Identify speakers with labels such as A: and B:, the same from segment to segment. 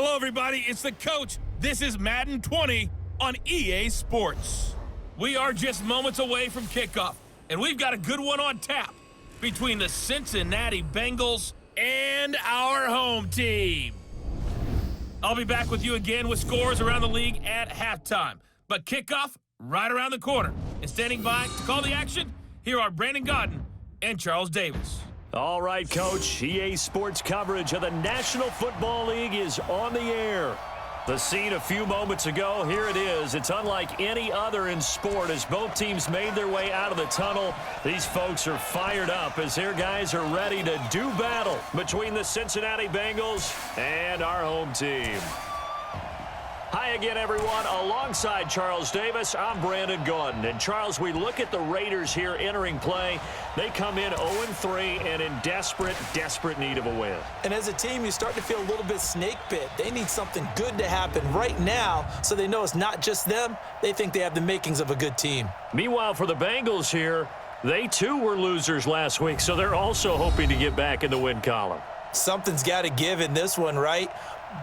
A: Hello, everybody. It's the coach. This is Madden 20 on EA Sports. We are just moments away from kickoff, and we've got a good one on tap between the Cincinnati Bengals and our home team. I'll be back with you again with scores around the league at halftime. But kickoff right around the corner. And standing by to call the action, here are Brandon Godden and Charles Davis.
B: All right, Coach. EA Sports coverage of the National Football League is on the air. The scene a few moments ago, here it is. It's unlike any other in sport as both teams made their way out of the tunnel. These folks are fired up as their guys are ready to do battle between the Cincinnati Bengals and our home team. Hi again, everyone. Alongside Charles Davis, I'm Brandon Godden. And, Charles, we look at the Raiders here entering play. They come in 0-3 and in desperate need of a win.
C: And as a team, you start to feel a little bit snake bit. They need something good to happen right now so they know it's not just them. They think they have the makings of a good team.
B: Meanwhile, for the Bengals here, they too were losers last week, so they're also hoping to get back in the win column.
C: Something's got to give in this one, right?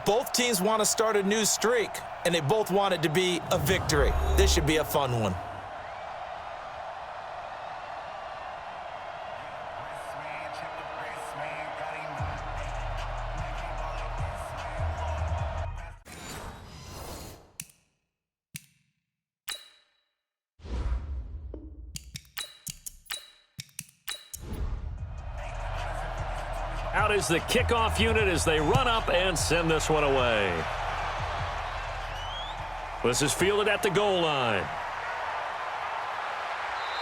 C: Both teams want to start a new streak, and they both want it to be a victory. This should be a fun one.
B: Out is the kickoff unit as they run up and send this one away. This is fielded at the goal line.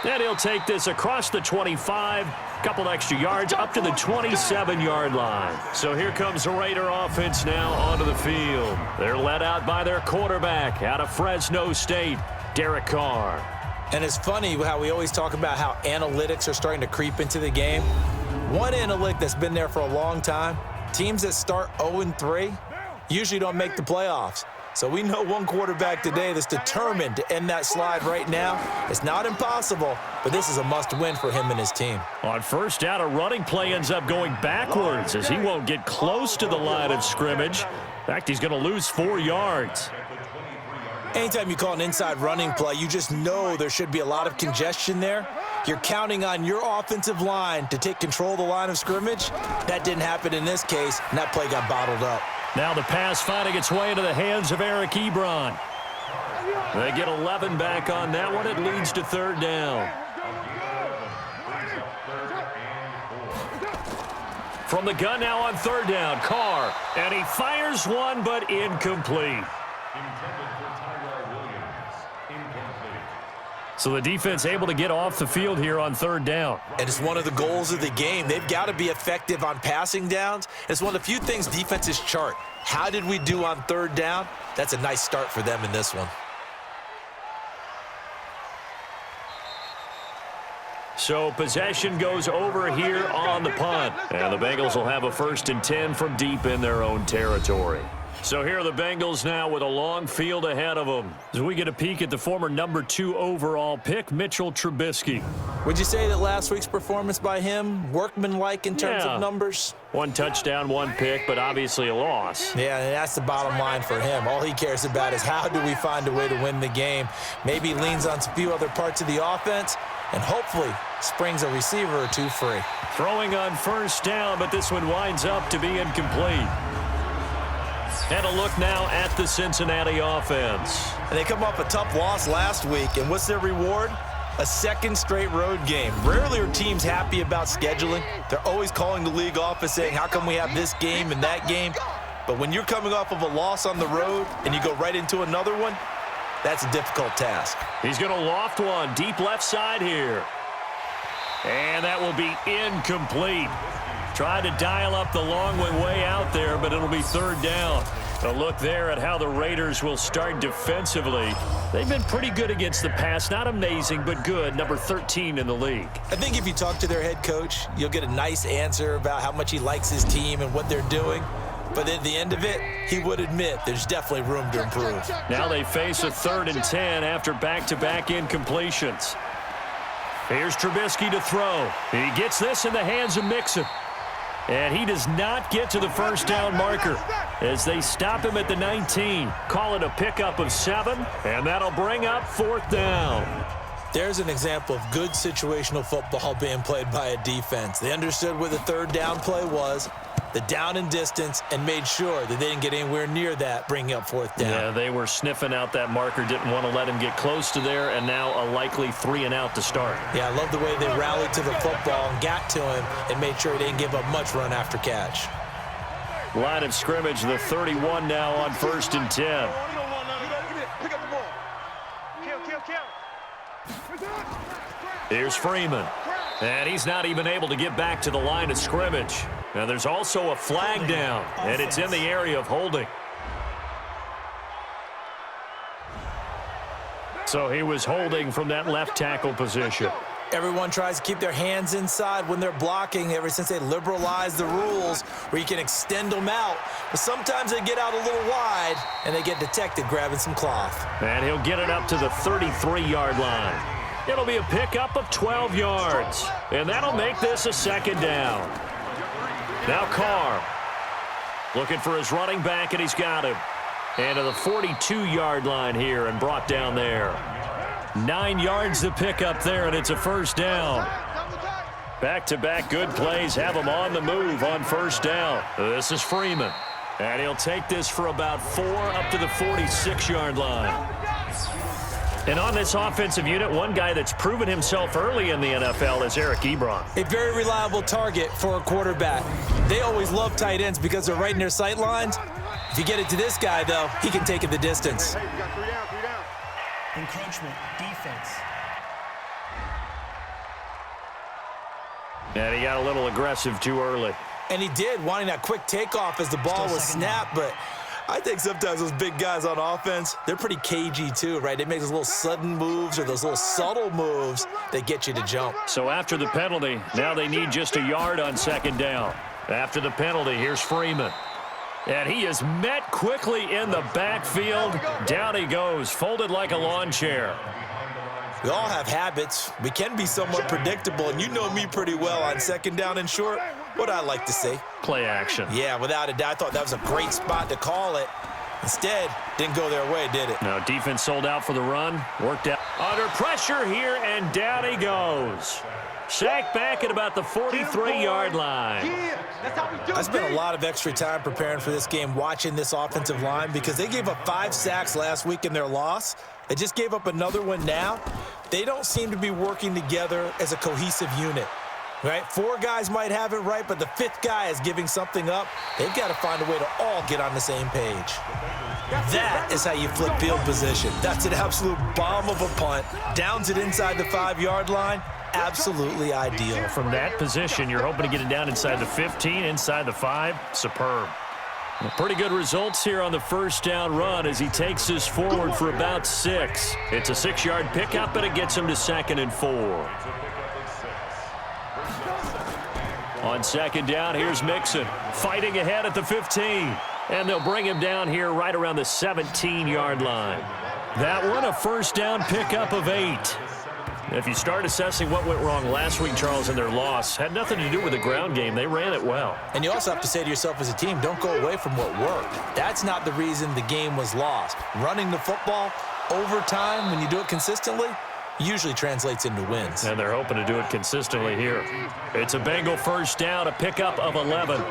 B: And he'll take this across the 25, couple extra yards, up to the 27-yard line. So here comes the Raider offense now onto the field. They're led out by their quarterback out of Fresno State, Derek Carr.
C: And it's funny how we always talk about how analytics are starting to creep into the game. One analytic that's been there for a long time, teams that start 0-3 usually don't make the playoffs. So we know one quarterback today that's determined to end that slide right now. It's not impossible, but this is a must-win for him and his team.
B: On first down, a running play ends up going backwards as he won't get close to the line of scrimmage. In fact, he's going to lose 4 yards.
C: Anytime you call an inside running play, you just know there should be a lot of congestion there. You're counting on your offensive line to take control of the line of scrimmage. That didn't happen in this case, and that play got bottled up.
B: Now the pass finding its way into the hands of Eric Ebron. They get 11 back on that one. It leads to third down. From the gun now on third down, Carr. And he fires one, but incomplete. So the defense able to get off the field here on third down.
C: And it's one of the goals of the game. They've got to be effective on passing downs. It's one of the few things defenses chart. How did we do on third down? That's a nice start for them in this one.
B: So possession goes over here on the punt. And the Bengals will have a 1st and 10 from deep in their own territory. So here are the Bengals now with a long field ahead of them. As we get a peek at the former number 2 overall pick, Mitchell Trubisky.
C: Would you say that last week's performance by him, workmanlike in terms of numbers?
B: 1 touchdown, 1 pick, but obviously a loss.
C: Yeah, and that's the bottom line for him. All he cares about is how do we find a way to win the game. Maybe leans on a few other parts of the offense and hopefully springs a receiver or 2 free.
B: Throwing on first down, but this one winds up to be incomplete. And a look now at the Cincinnati offense.
C: And they come off a tough loss last week, and what's their reward? A 2nd straight road game. Rarely are teams happy about scheduling. They're always calling the league office saying, how come we have this game and that game? But when you're coming off of a loss on the road and you go right into another one, that's a difficult task.
B: He's going to loft one deep left side here. And that will be incomplete. Tried to dial up the long one way out there, but it'll be third down. A look there at how the Raiders will start defensively. They've been pretty good against the pass. Not amazing, but good. Number 13 in the league.
C: I think if you talk to their head coach, you'll get a nice answer about how much he likes his team and what they're doing. But at the end of it, he would admit there's definitely room to improve.
B: Now they face a 3rd and 10 after back-to-back incompletions. Here's Trubisky to throw. He gets this in the hands of Mixon. And he does not get to the first down marker as they stop him at the 19. Call it a pickup of 7, and that'll bring up 4th down.
C: There's an example of good situational football being played by a defense. They understood where the 3rd down play was, the down and distance, and made sure that they didn't get anywhere near that, bringing up 4th down.
B: Yeah, they were sniffing out that marker, didn't want to let him get close to there, and now a likely 3 and out to start.
C: Yeah, I love the way they rallied to the football and got to him and made sure he didn't give up much run after catch.
B: Line of scrimmage, the 31 now on 1st and 10. Here's Freeman. And he's not even able to get back to the line of scrimmage. Now there's also a flag down, and it's in the area of holding. So he was holding from that left tackle position.
C: Everyone tries to keep their hands inside when they're blocking ever since they liberalized the rules where you can extend them out. But sometimes they get out a little wide, and they get detected grabbing some cloth.
B: And he'll get it up to the 33-yard line. It'll be a pickup of 12 yards, and that'll make this a 2nd down. Now Carr looking for his running back, and he's got him. And to the 42-yard line here and brought down there. 9 yards to pick up there, and it's a 1st down. Back-to-back good plays have him on the move on 1st down. This is Freeman, and he'll take this for about 4 up to the 46-yard line. And on this offensive unit, one guy that's proven himself early in the NFL is Eric Ebron.
C: A very reliable target for a quarterback. They always love tight ends because they're right in their sight lines. If you get it to this guy, though, he can take it the distance.
D: Hey, we got 3 down.
E: Encroachment, defense.
B: And he got a little aggressive too early.
C: And he did, wanting that quick takeoff as the ball was snapped, but I think sometimes those big guys on offense, they're pretty cagey too, right? They make those little sudden moves or those little subtle moves that get you to jump.
B: So after the penalty, now they need just a yard on 2nd down. After the penalty, here's Freeman. And he is met quickly in the backfield. Down he goes, folded like a lawn chair.
C: We all have habits. We can be somewhat predictable, and you know me pretty well on 2nd down and short. What I like to see.
B: Play action.
C: Yeah, without a doubt. I thought that was a great spot to call it. Instead, didn't go their way, did it?
B: Now defense sold out for the run. Worked out. Under pressure here, and down he goes. Sacked back at about the 43-yard line.
C: I spent a lot of extra time preparing for this game, watching this offensive line, because they gave up 5 sacks last week in their loss. They just gave up another one now. They don't seem to be working together as a cohesive unit. Right? 4 guys might have it right, but the 5th guy is giving something up. They've got to find a way to all get on the same page. That is how you flip field position. That's an absolute bomb of a punt. Downs it inside the 5-yard line. Absolutely ideal.
B: From that position, you're hoping to get it down inside the 15, inside the 5. Superb. Pretty good results here on the 1st down run as he takes this forward for about 6. It's a 6-yard pickup, and it gets him to 2nd and 4. On 2nd down, here's Mixon fighting ahead at the 15. And they'll bring him down here right around the 17-yard line. That one, a 1st down pickup of 8. If you start assessing what went wrong last week, Charles, in their loss, had nothing to do with the ground game. They ran it well.
C: And you also have to say to yourself as a team, don't go away from what worked. That's not the reason the game was lost. Running the football over time, when you do it consistently, usually translates into wins.
B: And they're hoping to do it consistently here. It's a Bengal 1st down, a pickup of 11.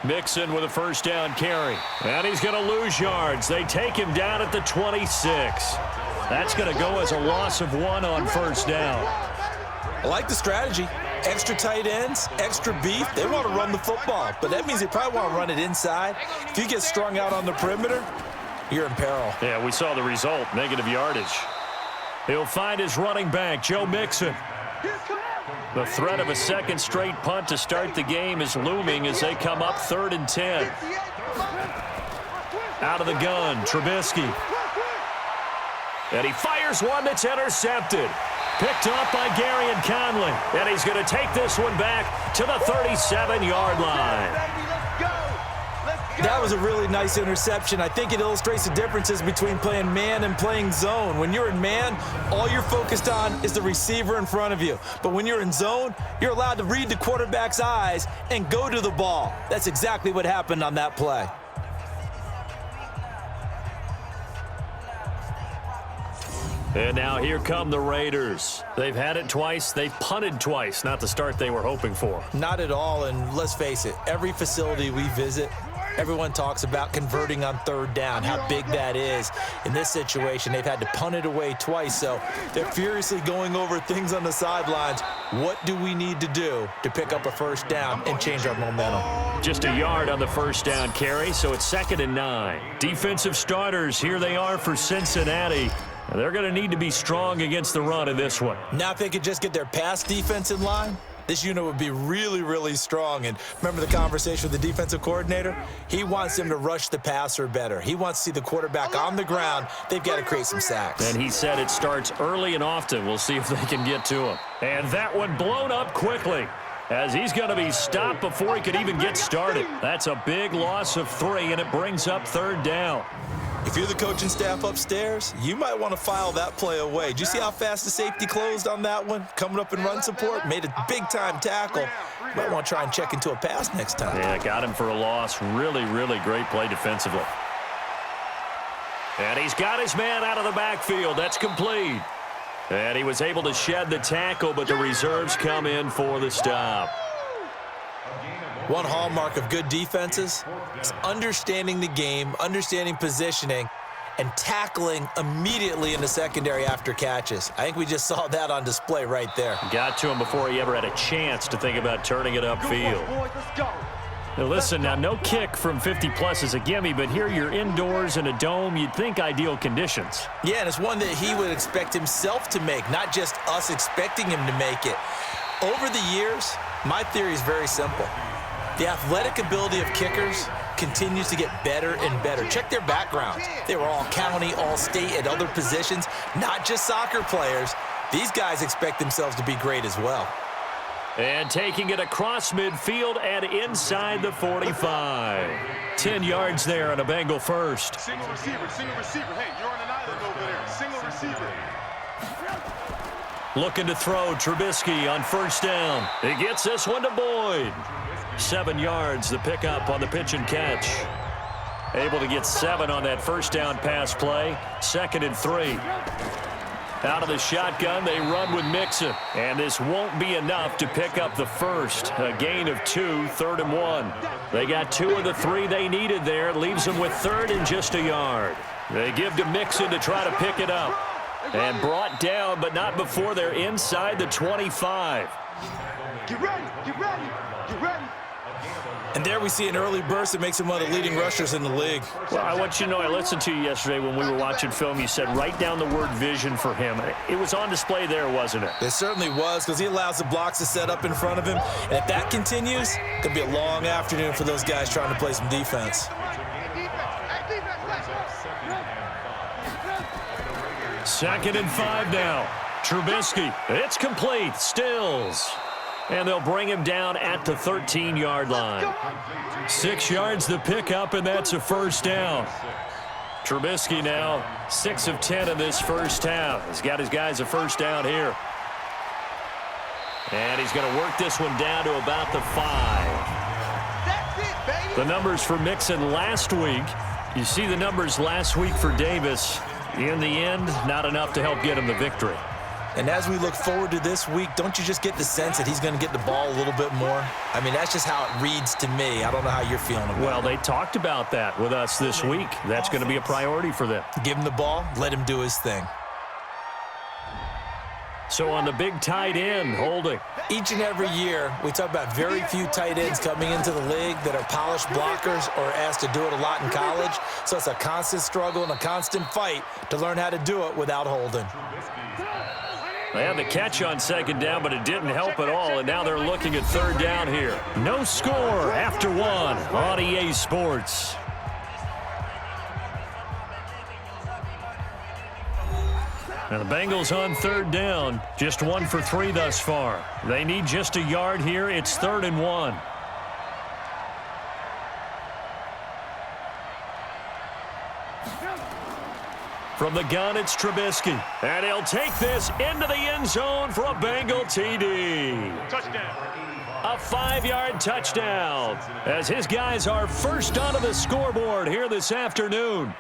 B: Mixon with a 1st down carry. And he's going to lose yards. They take him down at the 26. That's going to go as a loss of 1 on 1st down.
C: I like the strategy. Extra tight ends, extra beef. They want to run the football, but that means they probably want to run it inside. If you get strung out on the perimeter, you're in peril.
B: Yeah, we saw the result, negative yardage. He'll find his running back, Joe Mixon. The threat of a 2nd straight punt to start the game is looming as they come up 3rd and 10. Out of the gun, Trubisky. And he fires one that's intercepted. Picked off by Gary and Conley. And he's going to take this one back to the 37-yard line.
C: That was a really nice interception. I think it illustrates the differences between playing man and playing zone. When you're in man, all you're focused on is the receiver in front of you. But when you're in zone, you're allowed to read the quarterback's eyes and go to the ball. That's exactly what happened on that play.
B: And now here come the Raiders. They've had it twice. They've punted twice. Not the start they were hoping for.
C: Not at all, and let's face it, every facility we visit, everyone talks about converting on third down, how big that is. In this situation, they've had to punt it away twice, so they're furiously going over things on the sidelines. What do we need to do to pick up a first down and change our momentum?
B: Just a yard on the first down carry, so it's 2nd and 9. Defensive starters, here they are for Cincinnati. They're going to need to be strong against the run in this one.
C: Now if they could just get their pass defense in line, this unit would be really, really strong. And remember the conversation with the defensive coordinator? He wants them to rush the passer better. He wants to see the quarterback on the ground. They've got to create some sacks.
B: And he said it starts early and often. We'll see if they can get to him. And that one blown up quickly, as he's going to be stopped before he could even get started. That's a big loss of 3, and it brings up 3rd down.
C: If you're the coaching staff upstairs, you might want to file that play away. Did you see how fast the safety closed on that one? Coming up in run support, made a big-time tackle. You might want to try and check into a pass next time.
B: Yeah, got him for a loss. Really, really great play defensively. And he's got his man out of the backfield. That's complete. And he was able to shed the tackle, but the reserves come in for the stop.
C: One hallmark of good defenses is understanding the game, understanding positioning, and tackling immediately in the secondary after catches. I think we just saw that on display right there.
B: Got to him before he ever had a chance to think about turning it upfield. Now listen, now no kick from 50-plus is a gimme, but here you're indoors in a dome. You'd think ideal conditions.
C: Yeah, and it's one that he would expect himself to make, not just us expecting him to make it. Over the years, my theory is very simple. The athletic ability of kickers continues to get better and better. Check their backgrounds. They were all county, all state, at other positions, not just soccer players. These guys expect themselves to be great as well.
B: And taking it across midfield and inside the 45. 10 yards there on a Bengal first.
D: Single receiver, single receiver. Hey, you're on an island over there. Single receiver.
B: Looking to throw, Trubisky on first down. He gets this one to Boyd. 7 yards, the pickup on the pitch and catch. Able to get 7 on that first down pass play. 2nd and 3. Out of the shotgun, they run with Mixon. And this won't be enough to pick up the first. A gain of 2, 3rd and 1. They got 2 of the 3 they needed there. Leaves them with 3rd and just a yard. They give to Mixon to try to pick it up. And brought down, but not before they're inside the 25.
D: Get ready, get ready, get ready.
C: And there we see an early burst that makes him one of the leading rushers in the league.
B: Well, I want you to know, I listened to you yesterday when we were watching film. You said write down the word vision for him. It was on display there, wasn't it?
C: It certainly was, because he allows the blocks to set up in front of him. And if that continues, it's going to be a long afternoon for those guys trying to play some defense.
B: 2nd and 5 now. Trubisky, it's complete, Stills. And they'll bring him down at the 13-yard line. 6 yards the pickup, and that's a first down. Trubisky now 6 of 10 in this first half. He's got his guys a first down here. And he's going to work this one down to about the 5.
D: That's it, baby.
B: The numbers for Mixon last week. You see the numbers last week for Davis. In the end, not enough to help get him the victory.
C: And as we look forward to this week, don't you just get the sense that he's going to get the ball a little bit more? I mean, that's just how it reads to me. I don't know how you're feeling about it.
B: Well, they talked about that with us this week. That's going to be a priority for them.
C: Give him the ball, let him do his thing.
B: So on the big tight end, holding.
C: Each and every year, we talk about very few tight ends coming into the league that are polished blockers or asked to do it a lot in college. So it's a constant struggle and a constant fight to learn how to do it without holding.
B: They had the catch on 2nd down, but it didn't help at all, and now they're looking at 3rd down here. No score after 1 on EA Sports. And the Bengals on 3rd down, just 1 for 3 thus far. They need just a yard here. It's 3rd and 1. From the gun, it's Trubisky. And he'll take this into the end zone for a Bengal TD.
D: Touchdown.
B: A 5-yard touchdown as his guys are first onto the scoreboard here this afternoon.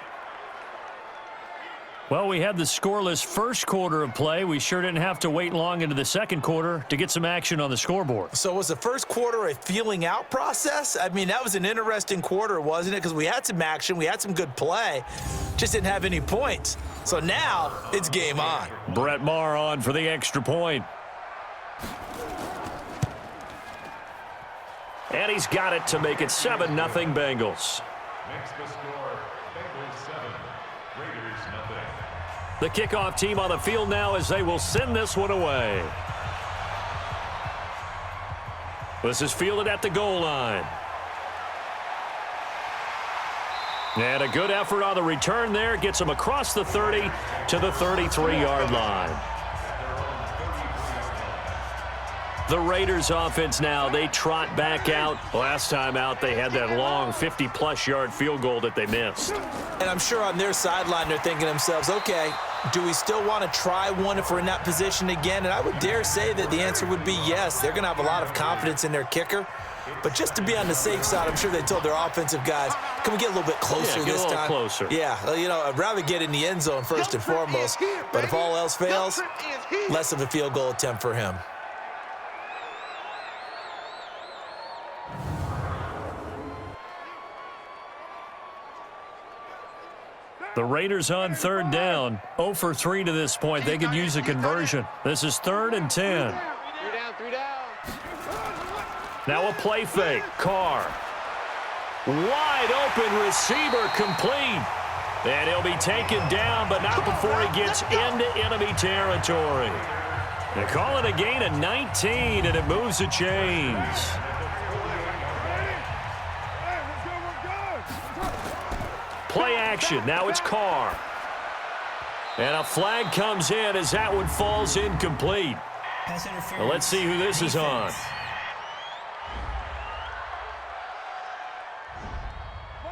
B: Well, we had the scoreless first quarter of play. We sure didn't have to wait long into the second quarter to get some action on the scoreboard.
C: So was the first quarter a feeling out process? I mean, that was an interesting quarter, wasn't it? Because we had some action, we had some good play, just didn't have any points. So now it's game on.
B: Brett Maher on for the extra point. And he's got it to make it 7-0 Bengals.
F: Makes the score Bengals 7, Raiders nothing.
B: The kickoff team on the field now as they will send this one away. This is fielded at the goal line. And a good effort on the return there. Gets him across the 30 to the 33-yard line. The Raiders offense now, they trot back out. Last time out, they had that long 50-plus yard field goal that they missed.
C: And I'm sure on their sideline they're thinking to themselves, okay, do we still want to try one if we're in that position again? And I would dare say that the answer would be yes. They're going to have a lot of confidence in their kicker. But just to be on the safe side, I'm sure they told their offensive guys, can we get a little bit closer this time?
B: Closer.
C: Yeah, you know, I'd rather get in the end zone first and foremost. But if all else fails, less of a field goal attempt for him.
B: The Raiders on third down. 0 for 3 to this point. They could use a conversion. This is 3rd and 10.
D: 3 down.
B: Now a play fake. Carr. Wide open receiver complete. And he'll be taken down, but not before he gets into enemy territory. They call it a gain of 19, and it moves the chains. Play action. Now it's Carr. And a flag comes in as that one falls incomplete.
E: Pass interference.
B: Well, let's see who this is on.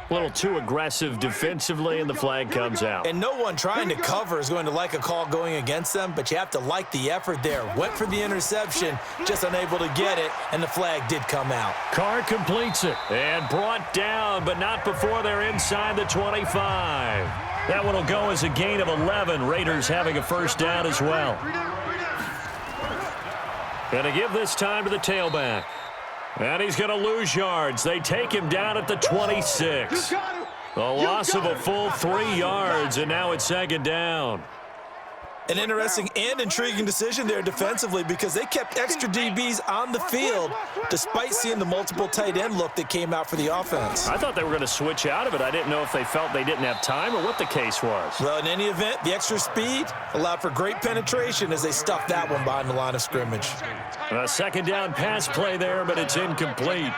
B: A little too aggressive defensively, and the flag comes out.
C: And no one trying to cover is going to like a call going against them, but you have to like the effort there. Went for the interception, just unable to get it, and the flag did come out.
B: Carr completes it and brought down, but not before they're inside the 25. That one will go as a gain of 11. Raiders having a first down as well. Going to give this time to the tailback. And he's going to lose yards. They take him down at the 26. A loss of a full 3 yards, and now it's 2nd down.
C: An interesting and intriguing decision there defensively because they kept extra DBs on the field despite seeing the multiple tight end look that came out for the offense.
B: I thought they were going to switch out of it. I didn't know if they felt they didn't have time or what the case was.
C: Well, in any event, the extra speed allowed for great penetration as they stuffed that one behind the line of scrimmage.
B: A 2nd down pass play there, but it's incomplete.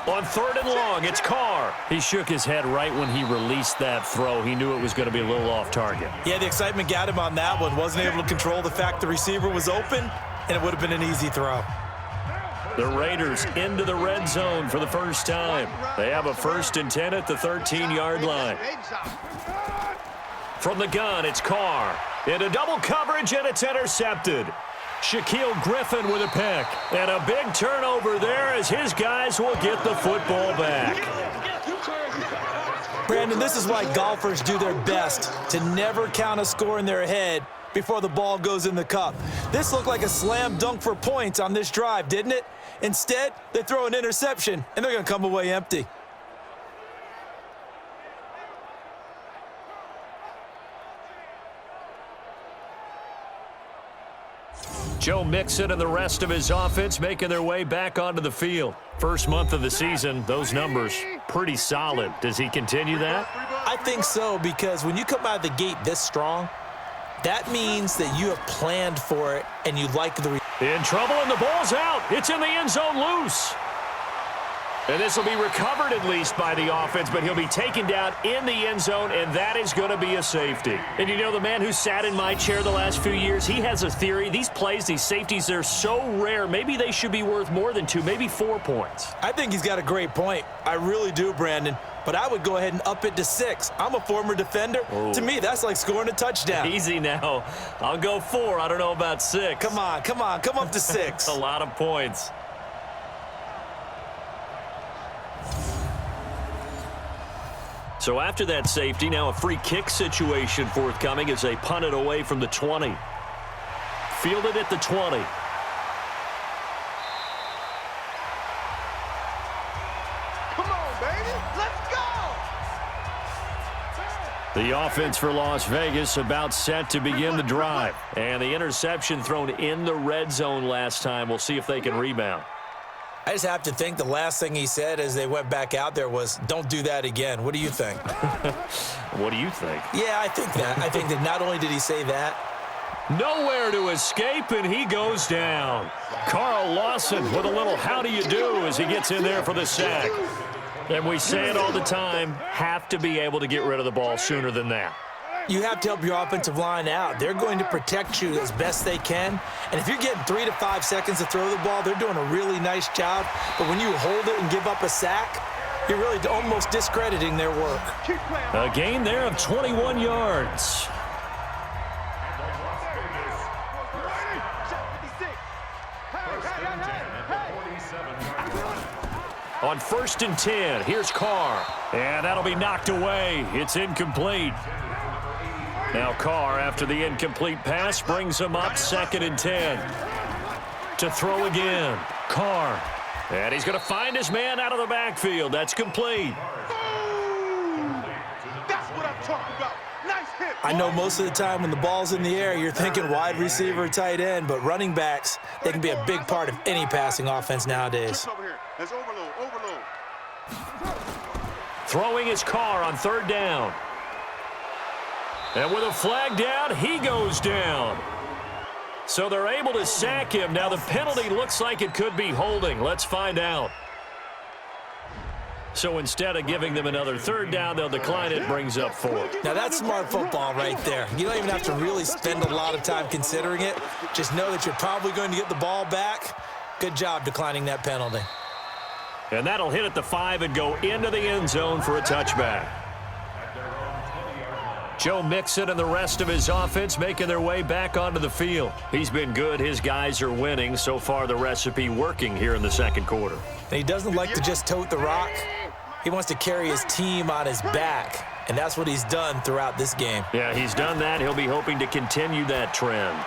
B: On 3rd and long, it's Carr. He shook his head right when he released that throw. He knew it was going to be a little off target.
C: Yeah, the excitement got him on that one. Wasn't able to control the fact the receiver was open, and it would have been an easy throw.
B: The Raiders into the red zone for the first time. They have a 1st and 10 at the 13-yard line. From the gun, it's Carr. Into double coverage, and it's intercepted. Shaquille Griffin with a pick. And a big turnover there as his guys will get the football back.
C: Brandon, this is why golfers do their best to never count a score in their head before the ball goes in the cup. This looked like a slam dunk for points on this drive, didn't it? Instead, they throw an interception, and they're going to come away empty.
B: Joe Mixon and the rest of his offense making their way back onto the field. First month of the season, those numbers pretty solid. Does he continue that?
C: I think so, because when you come out of the gate this strong, that means that you have planned for it and you like the
B: in trouble, and the ball's out. It's in the end zone loose. And this will be recovered at least by the offense, but he'll be taken down in the end zone, and that is going to be a safety. And you know, the man who sat in my chair the last few years, he has a theory. These plays, these safeties, they're so rare. Maybe they should be worth more than 2, maybe 4 points.
C: I think he's got a great point. I really do, Brandon. but I would go ahead and up it to 6. I'm a former defender.
B: Ooh.
C: To me, that's like scoring a touchdown.
B: Easy now. I'll go 4. I don't know about 6.
C: Come on. Come up to 6.
B: A lot of points. So after that safety, now a free kick situation forthcoming as they punt it away from the 20. Fielded at the 20.
D: Come on, baby. Let's go.
B: The offense for Las Vegas about set to begin the drive. And the interception thrown in the red zone last time. We'll see if they can rebound.
C: I just have to think the last thing he said as they went back out there was, don't do that again. What do you think?
B: What do you think?
C: Yeah, I think that. I think that not only did he say that.
B: Nowhere to escape, and he goes down. Carl Lawson with a little how do you do as he gets in there for the sack. And we say it all the time, have to be able to get rid of the ball sooner than that.
C: You have to help your offensive line out. They're going to protect you as best they can. And if you're getting 3 to 5 seconds to throw the ball, they're doing a really nice job. But when you hold it and give up a sack, you're really almost discrediting their work.
B: A gain there of 21 yards. On 1st and 10, here's Carr. And that'll be knocked away. It's incomplete. Now Carr, after the incomplete pass, brings him up 2nd and 10. To throw again. Carr. And he's going to find his man out of the backfield. That's complete.
D: That's what I'm talking about. Nice hit.
C: I know most of the time when the ball's in the air, you're thinking wide receiver, tight end, but running backs, they can be a big part of any passing offense nowadays.
D: Over here. That's overload.
B: Throwing his Carr on 3rd down. And with a flag down, he goes down. So they're able to sack him. Now the penalty looks like it could be holding. Let's find out. So instead of giving them another 3rd down, they'll decline it, brings up 4.
C: Now that's smart football right there. You don't even have to really spend a lot of time considering it. Just know that you're probably going to get the ball back. Good job declining that penalty.
B: And that'll hit at the 5 and go into the end zone for a touchback. Joe Mixon and the rest of his offense making their way back onto the field. He's been good. His guys are winning. So far, the recipe working here in the 2nd quarter.
C: And he doesn't like to just tote the rock. He wants to carry his team on his back, and that's what he's done throughout this game.
B: Yeah, he's done that. He'll be hoping to continue that trend.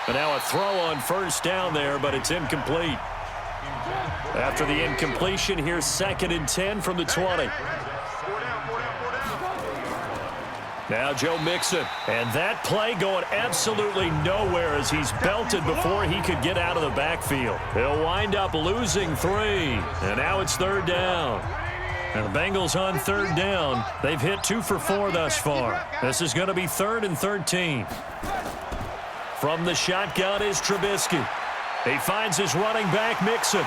B: But now a throw on 1st down there, but it's incomplete. After the incompletion, here's 2nd and 10 from the 20. Now Joe Mixon, and that play going absolutely nowhere as he's belted before he could get out of the backfield. He'll wind up losing 3, and now it's 3rd down. And the Bengals on 3rd down. They've hit 2 for 4 thus far. This is going to be 3rd and 13. From the shotgun is Trubisky. He finds his running back, Mixon.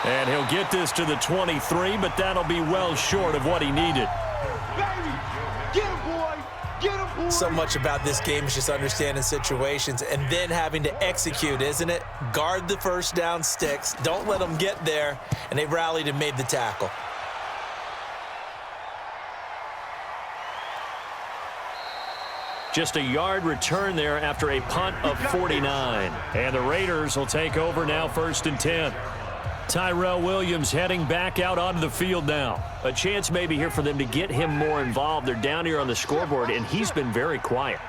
B: And he'll get this to the 23, but that'll be well short of what he needed.
C: So much about this game is just understanding situations and then having to execute, isn't it? Guard the 1st down sticks. Don't let them get there. And they rallied and made the tackle.
B: Just a yard return there after a punt of 49. And the Raiders will take over now 1st and 10. Tyrell Williams heading back out onto the field now. A chance maybe here for them to get him more involved. They're down here on the scoreboard, and he's been very quiet.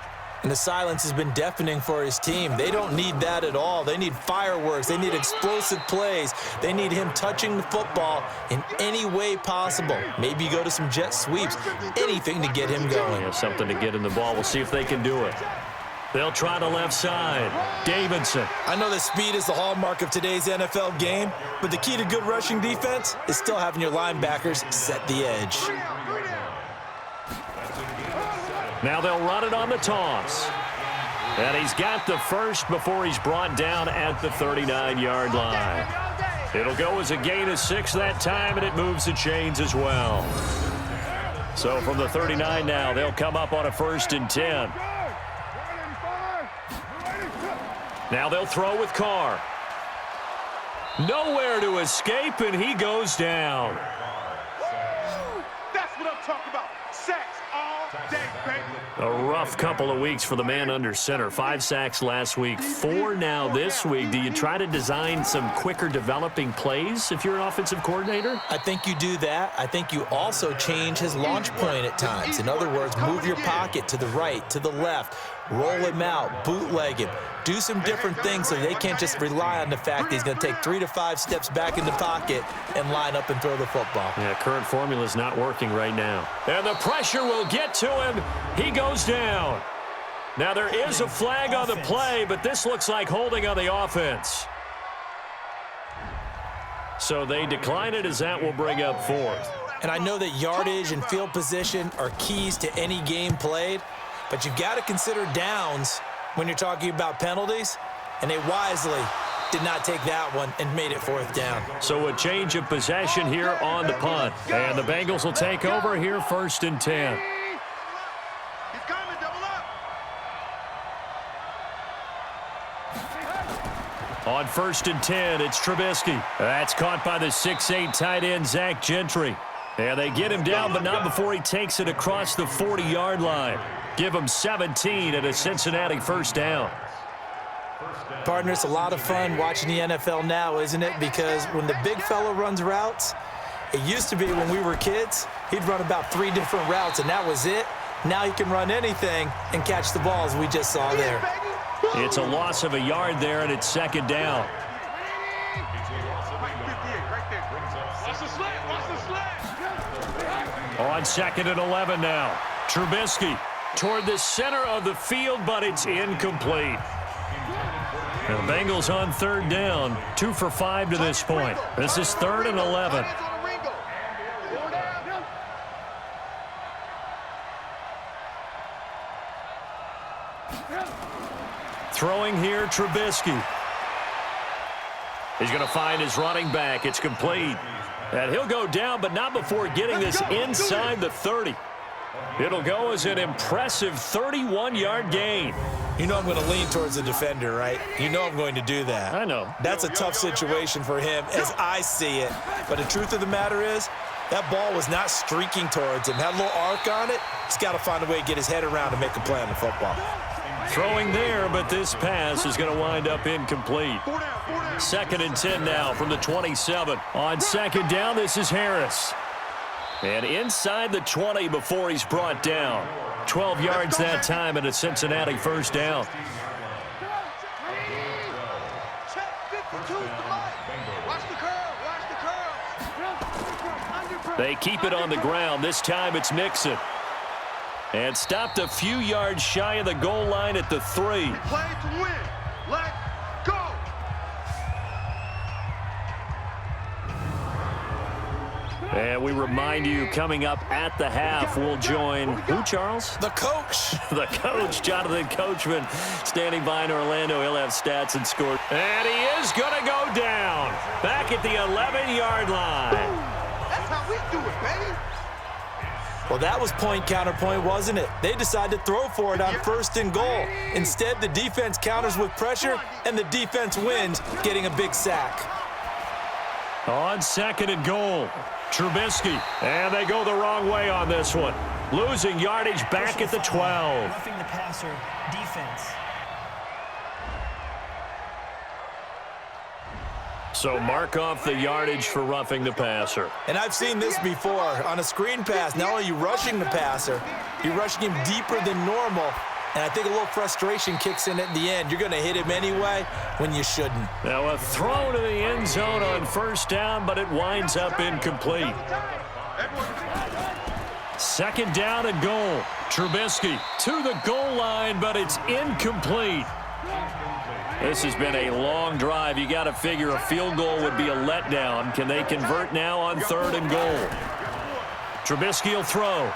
C: And the silence has been deafening for his team. They don't need that at all. They need fireworks. They need explosive plays. They need him touching the football in any way possible. Maybe go to some jet sweeps. Anything to get him going.
B: Yeah, something to get in the ball. We'll see if they can do it. They'll try the left side. Davidson.
C: I know that speed is the hallmark of today's NFL game, but the key to good rushing defense is still having your linebackers set the edge.
B: Now they'll run it on the toss. And he's got the 1st before he's brought down at the 39-yard line. It'll go as a gain of 6 that time, and it moves the chains as well. So from the 39 now, they'll come up on a 1st and 10. Now they'll throw with Carr. Nowhere to escape, and he goes down. rough couple of weeks for the man under center. 5 sacks last week, 4 now this week. Do you try to design some quicker developing plays if you're an offensive coordinator?
C: I think you do that. I think you also change his launch point at times. In other words, move your pocket to the right, to the left, roll him out, bootleg him. Do some different things so they can't just rely on the fact that he's going to take 3 to 5 steps back in the pocket and line up and throw the football.
B: Yeah, current formula is not working right now. And the pressure will get to him. He goes down. Now there is a flag on the play, but this looks like holding on the offense. So they decline it as that will bring up 4th.
C: And I know that yardage and field position are keys to any game played, but you've got to consider downs when you're talking about penalties, and they wisely did not take that one and made it 4th down.
B: So a change of possession here on the punt. And the Bengals will take over here 1st and 10.
D: He's coming, double up.
B: On 1st and 10, it's Trubisky. That's caught by the 6'8 tight end, Zach Gentry. And they get him down, but not before he takes it across the 40-yard line. Give him 17 and a Cincinnati 1st down.
C: Partner, it's a lot of fun watching the NFL now, isn't it? Because when the big fella runs routes, it used to be when we were kids, he'd run about 3 different routes, and that was it. Now he can run anything and catch the balls we just saw there.
B: It's a loss of a yard there, and it's 2nd down. On 2nd and 11 now. Trubisky toward the center of the field, but it's incomplete. And the Bengals on 3rd down, 2 for 5 to this point. This is 3rd and 11. Throwing here, Trubisky. He's going to find his running back. It's complete. And he'll go down, but not before getting this inside the 30. It'll go as an impressive 31-yard gain.
C: You know I'm going to lean towards the defender, right? You know I'm going to do that.
B: I know.
C: That's a tough situation for him as I see it. But the truth of the matter is, that ball was not streaking towards him. Had a little arc on it. He's got to find a way to get his head around and make a play on the football.
B: Throwing there, but this pass is going to wind up incomplete. 2nd and 10 now from the 27. On 2nd down, this is Harris. And inside the 20 before he's brought down. 12 yards that time and a Cincinnati 1st down. They keep it on the ground. This time it's Mixon. And stopped a few yards shy of the goal line at the 3.
D: Play to win. Let's go.
B: And we remind you, coming up at the half, we'll join who, Charles?
C: The coach.
B: The coach, Jonathan Coachman, standing by in Orlando. He'll have stats and scores. And he is going to go down. Back at the 11-yard line.
D: That's how we do it, baby.
C: Well, that was point counterpoint, wasn't it? They decided to throw for it on 1st and goal. Instead, the defense counters with pressure, and the defense wins, getting a big sack.
B: On 2nd and goal, Trubisky. And they go the wrong way on this one. Losing yardage back at the 12.
E: Roughing the passer, defense.
B: So mark off the yardage for roughing the passer.
C: And I've seen this before. On a screen pass, not only are you rushing the passer, you're rushing him deeper than normal. And I think a little frustration kicks in at the end. You're going to hit him anyway when you shouldn't.
B: Now a throw to the end zone on 1st down, but it winds up incomplete. 2nd down and goal. Trubisky to the goal line, but it's incomplete. This has been a long drive. You got to figure a field goal would be a letdown. Can they convert now on 3rd and goal? Trubisky will throw.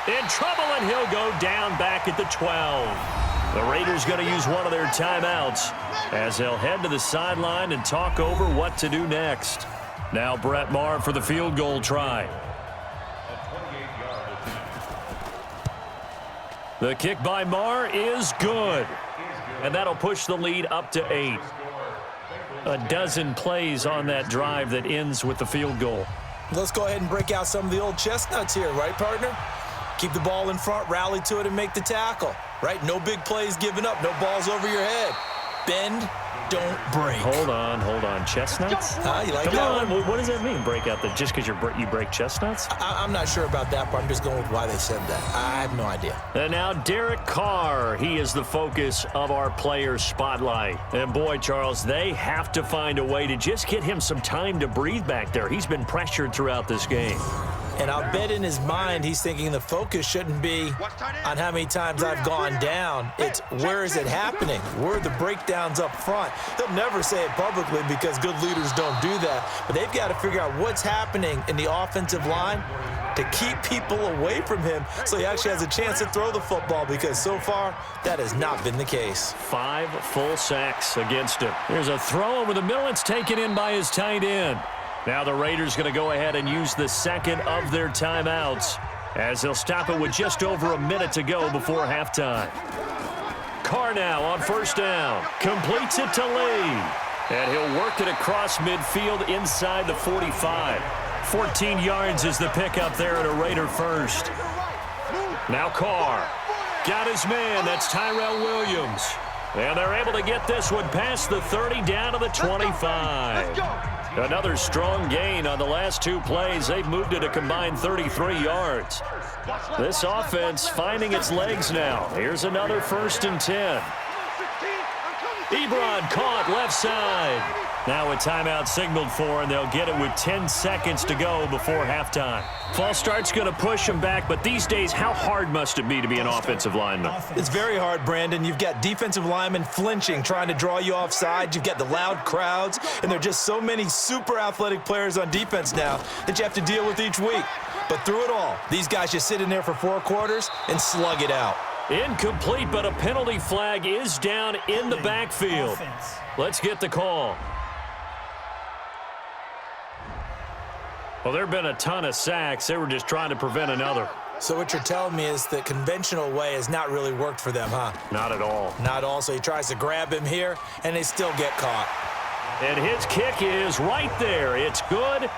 B: In trouble, and he'll go down back at the 12. The Raiders going to use one of their timeouts as they'll head to the sideline and talk over what to do next. Now Brett Maher for the field goal try. The kick by Maher is good. And that'll push the lead up to 8. A dozen plays on that drive that ends with the field goal.
C: Let's go ahead and break out some of the old chestnuts here, right, partner? Keep the ball in front, rally to it, and make the tackle, right? No big plays given up, no balls over your head. Bend, don't break.
B: Hold on. Chestnuts?
C: You like
B: Come
C: that
B: on.
C: one?
B: What does that mean, break out? Just because you break chestnuts?
C: I'm not sure about that, but I'm just going with why they said that. I have no idea.
B: And now Derek Carr. He is the focus of our player spotlight. And boy, Charles, they have to find a way to just get him some time to breathe back there. He's been pressured throughout this game.
C: And I'll bet in his mind he's thinking the focus shouldn't be on how many times I've gone down. It's where is it happening? Where are the breakdowns up front? He'll never say it publicly because good leaders don't do that. But they've got to figure out what's happening in the offensive line to keep people away from him so he actually has a chance to throw the football, because so far that has not been the case.
B: 5 full sacks against him. There's a throw over the middle. It's taken in by his tight end. Now the Raiders going to go ahead and use the second of their timeouts as they'll stop it with just over a minute to go before halftime. Carr now on first down. Completes it to Lee. And he'll work it across midfield inside the 45. 14 yards is the pickup there at a Raider first. Now Carr. Got his man. That's Tyrell Williams. And they're able to get this one past the 30 down to the 25. Another strong gain on the last 2 plays. They've moved it a combined 33 yards. This offense finding its legs now. Here's another 1st and 10. Ebron caught left side. Now a timeout signaled for, and they'll get it with 10 seconds to go before halftime. False start's going to push them back, but these days, how hard must it be to be an offensive lineman?
C: It's very hard, Brandon. You've got defensive linemen flinching, trying to draw you offside. You've got the loud crowds, and there are just so many super athletic players on defense now that you have to deal with each week. But through it all, these guys just sit in there for 4 quarters and slug it out.
B: Incomplete, but a penalty flag is down in the backfield. Let's get the call. Well, there have been a ton of sacks. They were just trying to prevent another.
C: So what you're telling me is the conventional way has not really worked for them, huh?
B: Not at all.
C: Not all. So he tries to grab him here, and they still get caught.
B: And his kick is right there. It's good.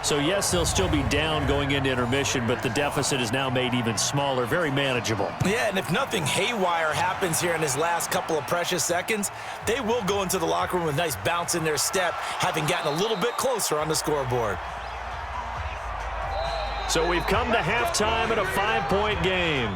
B: So, yes, they'll still be down going into intermission, but the deficit is now made even smaller, very manageable.
C: Yeah, and if nothing haywire happens here in his last couple of precious seconds, they will go into the locker room with a nice bounce in their step, having gotten a little bit closer on the scoreboard.
B: So we've come to halftime in a 5-point game.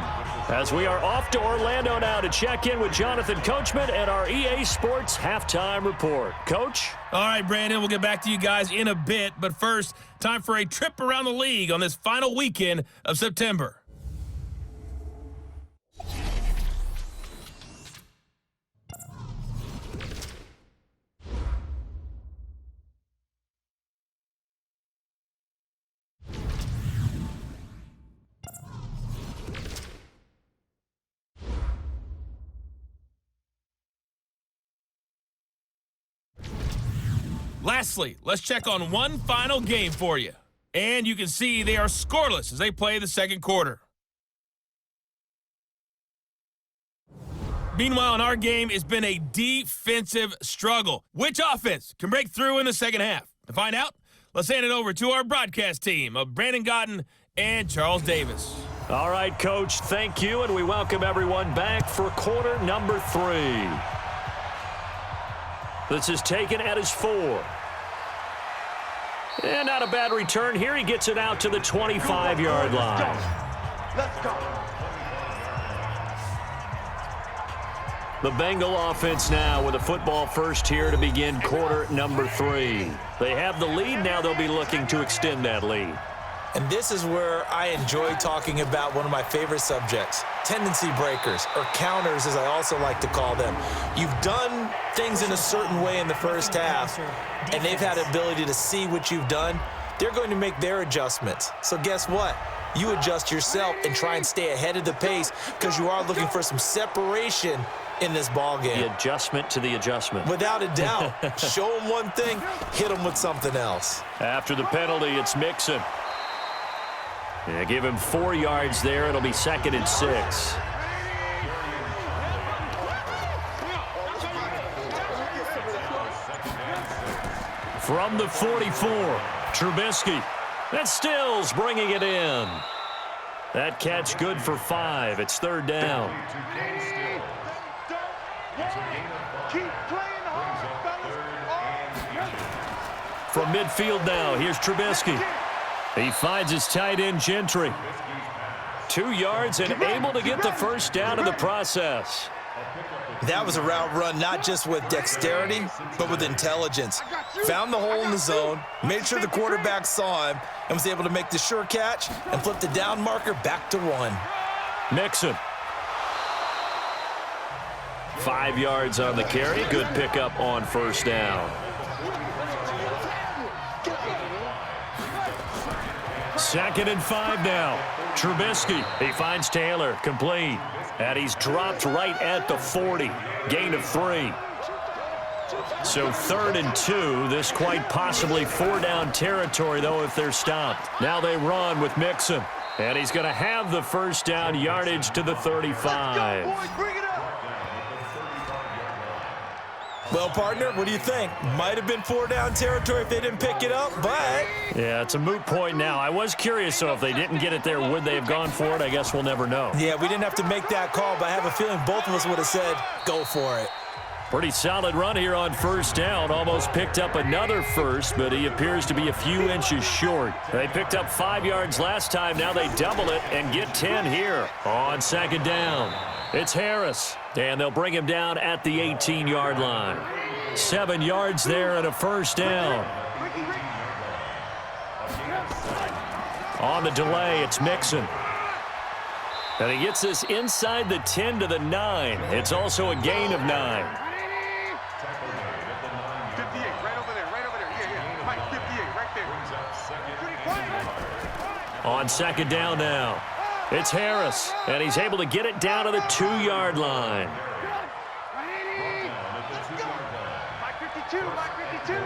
B: As we are off to Orlando now to check in with Jonathan Coachman and our EA Sports Halftime Report. Coach?
A: All right, Brandon, we'll get back to you guys in a bit. But first, time for a trip around the league on this final weekend of September. Lastly, let's check on one final game for you. And you can see they are scoreless as they play the second quarter. Meanwhile, in our game, it's been a defensive struggle. Which offense can break through in the second half? To find out, let's hand it over to our broadcast team of Brandon Gotten and Charles Davis.
B: All right, Coach, thank you, and we welcome everyone back for quarter number 3. This is taken at his 4. And not a bad return here. He gets it out to the 25-yard line.
D: Let's go.
B: The Bengal offense now with a football first here to begin quarter number 3. They have the lead. Now they'll be looking to extend that lead.
C: And this is where I enjoy talking about one of my favorite subjects, tendency breakers, or counters as I also like to call them. You've done things in a certain way in the first half, and they've had the ability to see what you've done. They're going to make their adjustments. So guess what? You adjust yourself and try and stay ahead of the pace because you are looking for some separation in this ball game.
B: The adjustment to the adjustment.
C: Without a doubt. Show them one thing, hit them with something else.
B: After the penalty, it's Mixon. Yeah, give him 4 yards there. It'll be 2nd and 6. From the 44, Trubisky. That's Stills bringing it in. That catch good for 5. It's third down.
D: Keep playing hard, fellas.
B: From midfield now, here's Trubisky. He finds his tight end, Gentry. 2 yards and able to get the first down in the process.
C: That was a route run not just with dexterity, but with intelligence. Found the hole in the zone, made sure the quarterback saw him, and was able to make the sure catch and flip the down marker back to 1.
B: Mixon. 5 yards on the carry. Good pickup on first down. Second and 5 now. Trubisky. He finds Taylor. Complete. And he's dropped right at the 40. Gain of 3. So 3rd and 2. This quite possibly 4-down territory, though, if they're stopped. Now they run with Mixon. And he's going to have the first down, yardage to the 35.
D: Boys, bring it up.
C: Well, partner, what do you think? Might have been 4-down territory if they didn't pick it up, but...
B: Yeah, it's a moot point now. I was curious, so if they didn't get it there, would they have gone for it? I guess we'll never know.
C: Yeah, we didn't have to make that call, but I have a feeling both of us would have said, go for it.
B: Pretty solid run here on first down. Almost picked up another first, but he appears to be a few inches short. They picked up 5 yards last time. Now they double it and get 10 here on second down. It's Harris, and they'll bring him down at the 18-yard line. 7 yards there and a first down. On the delay, it's Mixon. And he gets this inside the 10 to the 9. It's also a gain of 9.
D: 58, right over there, right over there. Yeah. Mike, 58, right there.
B: On second down now, it's Harris, and he's able to get it down to the 2-yard line.
D: Mike 52, Mike 52.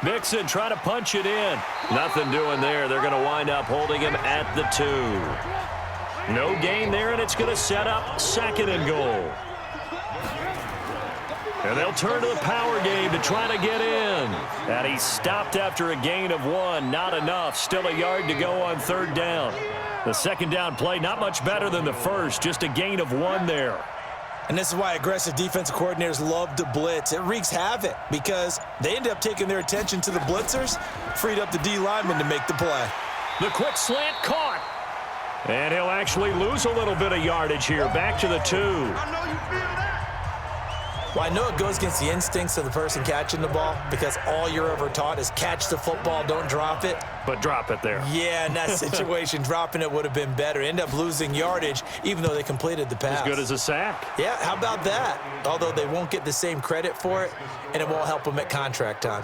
B: Mixon trying to punch it in. Nothing doing there. They're going to wind up holding him at the 2. No gain there, and it's going to set up second and goal. And they'll turn to the power game to try to get in. And he stopped after a gain of 1. Not enough. Still a yard to go on third down. The second down play not much better than the first. Just a gain of 1 there.
C: And this is why aggressive defensive coordinators love to blitz. It wreaks havoc because they end up taking their attention to the blitzers, freed up the D lineman to make the play.
B: The quick slant caught. And he'll actually lose a little bit of yardage here. Back to the 2.
D: I know you feel that.
C: Well, I know it goes against the instincts of the person catching the ball because all you're ever taught is catch the football, don't drop it.
B: But drop it there.
C: Yeah, in that situation, dropping it would have been better. End up losing yardage even though they completed the pass.
B: As good as a sack.
C: Yeah, how about that? Although they won't get the same credit for it, and it won't help them at contract time.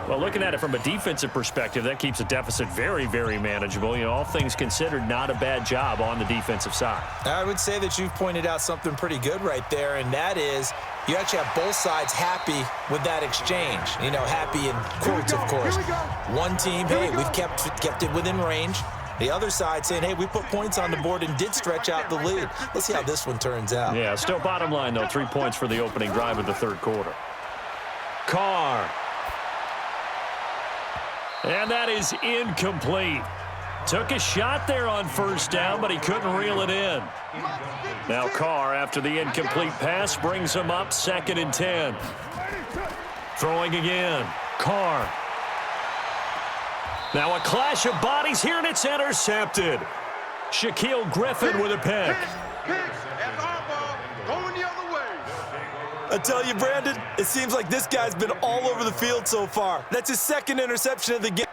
B: Well, looking at it from a defensive perspective, that keeps the deficit very, very manageable. You know, all things considered, not a bad job on the defensive side. I
C: would say that you've pointed out something pretty good right there, and that is you actually have both sides happy with that exchange. You know, happy in quotes, of course. One team, hey, we've kept it within range. The other side saying, hey, we put points on the board and did stretch out the lead. Let's see how this one turns out.
B: Yeah, still bottom line, though, 3 points for the opening drive of the third quarter. Carr. And that is incomplete. Took a shot there on first down, but he couldn't reel it in. Now Carr, after the incomplete pass, brings him up 2nd and 10. Throwing again. Carr. Now a clash of bodies here, and it's intercepted. Shaquille Griffin with a pick.
D: That's our ball. Going the other way.
C: I tell you, Brandon, it seems like this guy's been all over the field so far. That's his 2nd interception of the game.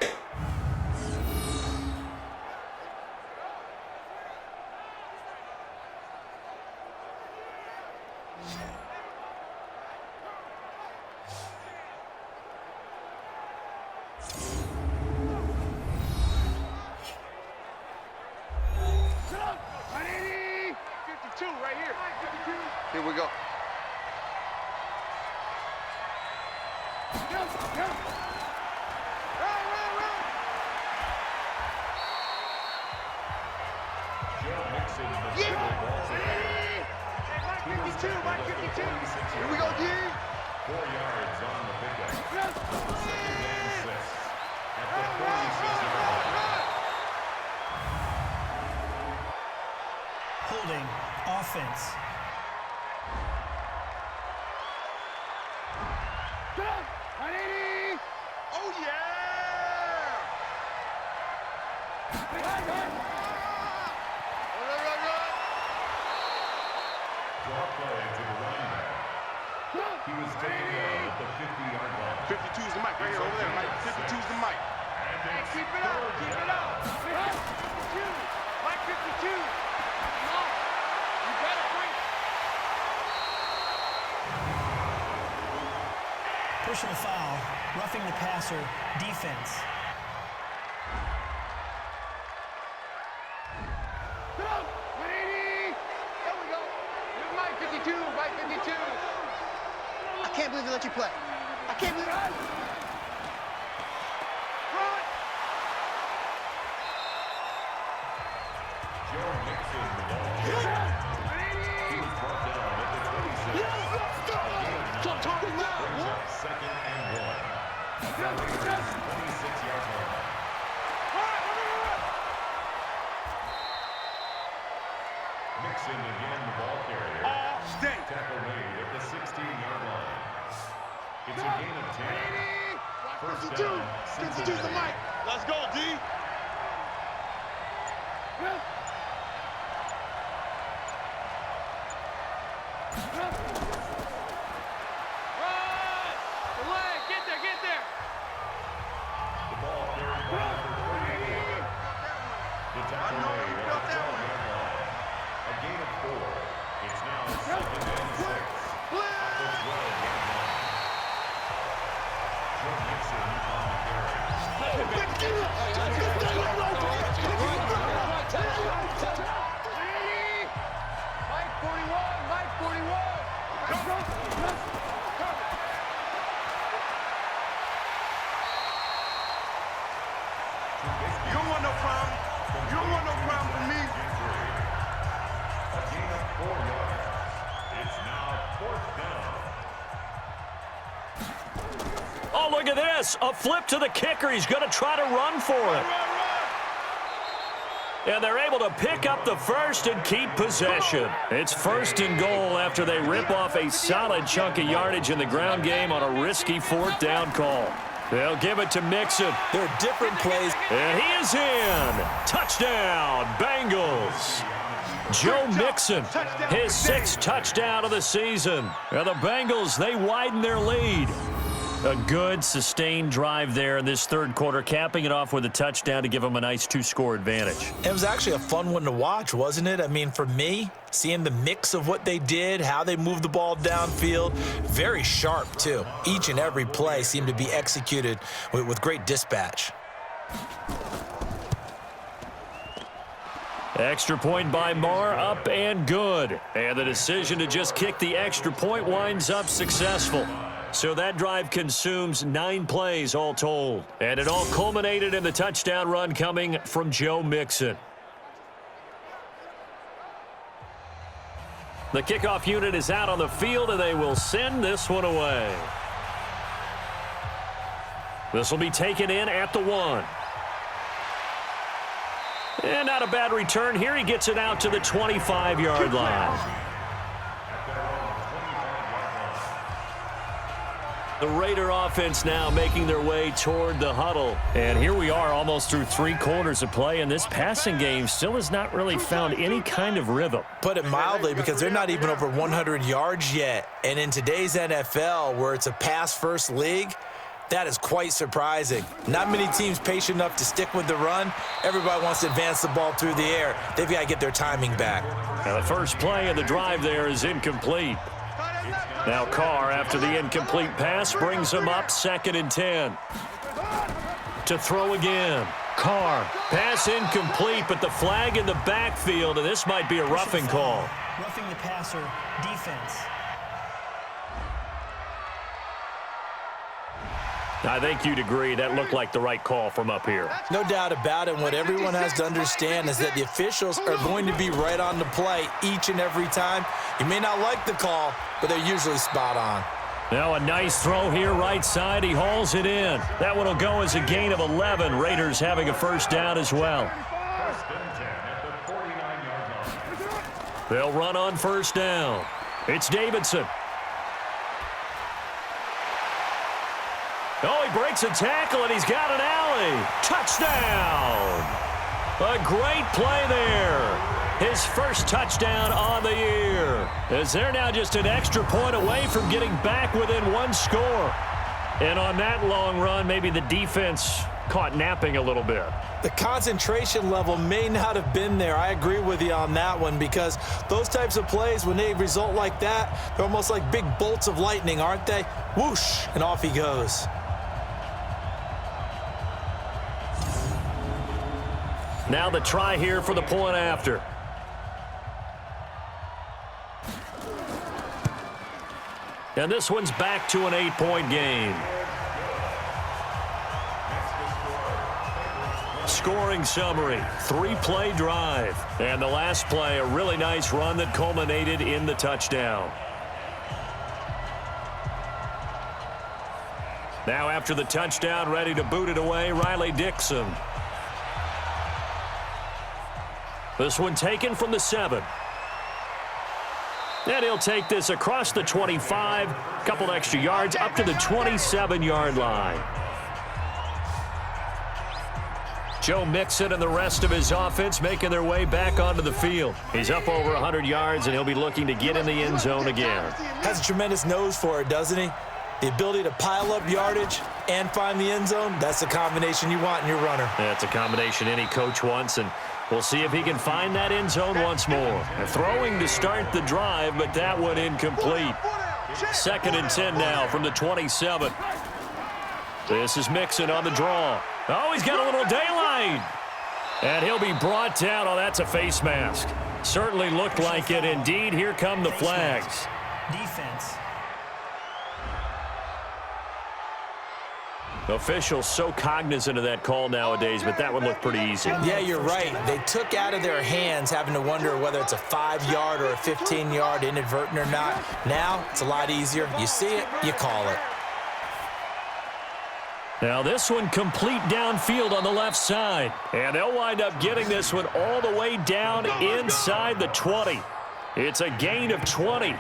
D: Right here. Here we go. Mike 52. Here we go, D.
F: 4 yards on the pickup. Second and 6. At the 46-yard line.
E: Holding. Offense.
D: Oh, yeah!
F: Draw play to the running back. He was taken down at the 50-yard line.
D: 52 is the mic right here, over there, Mike. 52 is the mic.
F: And
D: Keep it up, keep it up. Mike 52. Come on. You better bring it.
E: Personal foul. Roughing the passer. Defense.
D: Come on. 180. There we go. Here's Mike 52. Mike 52.
G: I can't believe they let you play. I can't believe it.
F: Joe Mixon the ball. He was brought down at the 26. Brings up 2nd and 1. At the Raiders' 26-yard line. Mixon again the ball carrier.
D: Stay.
F: Tackle made at the 16-yard line. It's a gain of 10. First
D: 52.
F: down,
D: 52 is the mic. Let's go, D.
F: The ball carried by number 34. The tackle made at the 12-yard line. A gain of 4. It's now 2nd and 6. At the 12-yard line. Joe Mixon on the carry.
D: Mike 41. Mike 41. You don't want no problem. You don't want no problem with me.
F: A gain of 4 yards. It's now 4th down.
B: Oh, look at this. A flip to the kicker. He's going to try to run for it. And they're able to pick up the first and keep possession. It's 1st and goal after they rip off a solid chunk of yardage in the ground game on a risky 4th down call. They'll give it to Mixon.
C: There are different plays.
B: And he is in. Touchdown, Bengals. Joe Mixon, his 6th touchdown of the season. And the Bengals, they widen their lead. A good, sustained drive there in this 3rd quarter, capping it off with a touchdown to give them a nice 2-score advantage.
C: It was actually a fun one to watch, wasn't it? I mean, for me, seeing the mix of what they did, how they moved the ball downfield, very sharp, too. Each and every play seemed to be executed with great dispatch.
B: Extra point by Marr, up and good. And the decision to just kick the extra point winds up successful. So that drive consumes 9 plays all told. And it all culminated in the touchdown run coming from Joe Mixon. The kickoff unit is out on the field, and they will send this one away. This will be taken in at the 1. And not a bad return here. He gets it out to the 25-yard line. The Raider offense now making their way toward the huddle. And here we are almost through 3 quarters of play, and this passing game still has not really found any kind of rhythm.
C: Put it mildly, because they're not even over 100 yards yet. And in today's NFL, where it's a pass-first league, that is quite surprising. Not many teams patient enough to stick with the run. Everybody wants to advance the ball through the air. They've got to get their timing back.
B: Now the first play of the drive there is incomplete. Now Carr, after the incomplete pass, brings him up 2nd and 10. To throw again. Carr, pass incomplete, but the flag in the backfield, and this might be a roughing call.
E: Roughing the passer. Defense.
B: I think you'd agree that looked like the right call from up here.
C: No doubt about it. What everyone has to understand is that the officials are going to be right on the play each and every time. You may not like the call, but they're usually spot on.
B: Now a nice throw here right side. He hauls it in. That one will go as a gain of 11. Raiders having a first down as well.
F: First and 10 at the 49-yard line.
B: They'll run on first down. It's Davidson. Oh, he breaks a tackle, and he's got an alley. Touchdown! A great play there. His first touchdown on the year. As they're now just an extra point away from getting back within one score. And on that long run, maybe the defense caught napping a little bit.
C: The concentration level may not have been there. I agree with you on that one, because those types of plays, when they result like that, they're almost like big bolts of lightning, aren't they? Whoosh, and off he goes.
B: Now the try here for the point after. And this one's back to an 8-point game. Scoring summary, 3-play drive. And the last play, a really nice run that culminated in the touchdown. Now after the touchdown, ready to boot it away, Riley Dixon. This one taken from the 7. And he'll take this across the 25, couple extra yards up to the 27-yard line. Joe Mixon and the rest of his offense making their way back onto the field. He's up over 100 yards, and he'll be looking to get in the end zone again.
C: Has a tremendous nose for it, doesn't he? The ability to pile up yardage and find the end zone, that's the combination you want in your runner.
B: That's a combination any coach wants, and we'll see if he can find that end zone once more. Throwing to start the drive, but that one incomplete. 2nd and 10 now from the 27. This is Mixon on the draw. Oh, he's got a little daylight. And he'll be brought down. Oh, that's a face mask. Certainly looked like it. Indeed, here come the flags.
E: Defense.
B: Officials so cognizant of that call nowadays, but that one looked pretty easy.
C: Yeah, you're right. They took out of their hands having to wonder whether it's a 5-yard or a 15-yard inadvertent or not. Now, it's a lot easier. You see it, you call it.
B: Now this one complete downfield on the left side. And they'll wind up getting this one all the way down inside the 20. It's a gain of 20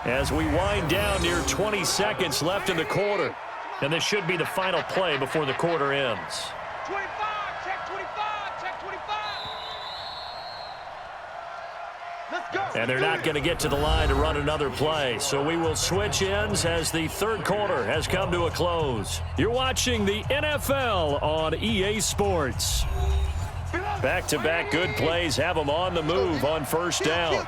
B: as we wind down near 20 seconds left in the quarter. And this should be the final play before the quarter ends.
D: 25, check 25, check 25. Let's go.
B: And they're not going to get to the line to run another play. So we will switch ends as the third quarter has come to a close. You're watching the NFL on EA Sports. Back-to-back good plays have them on the move on first down.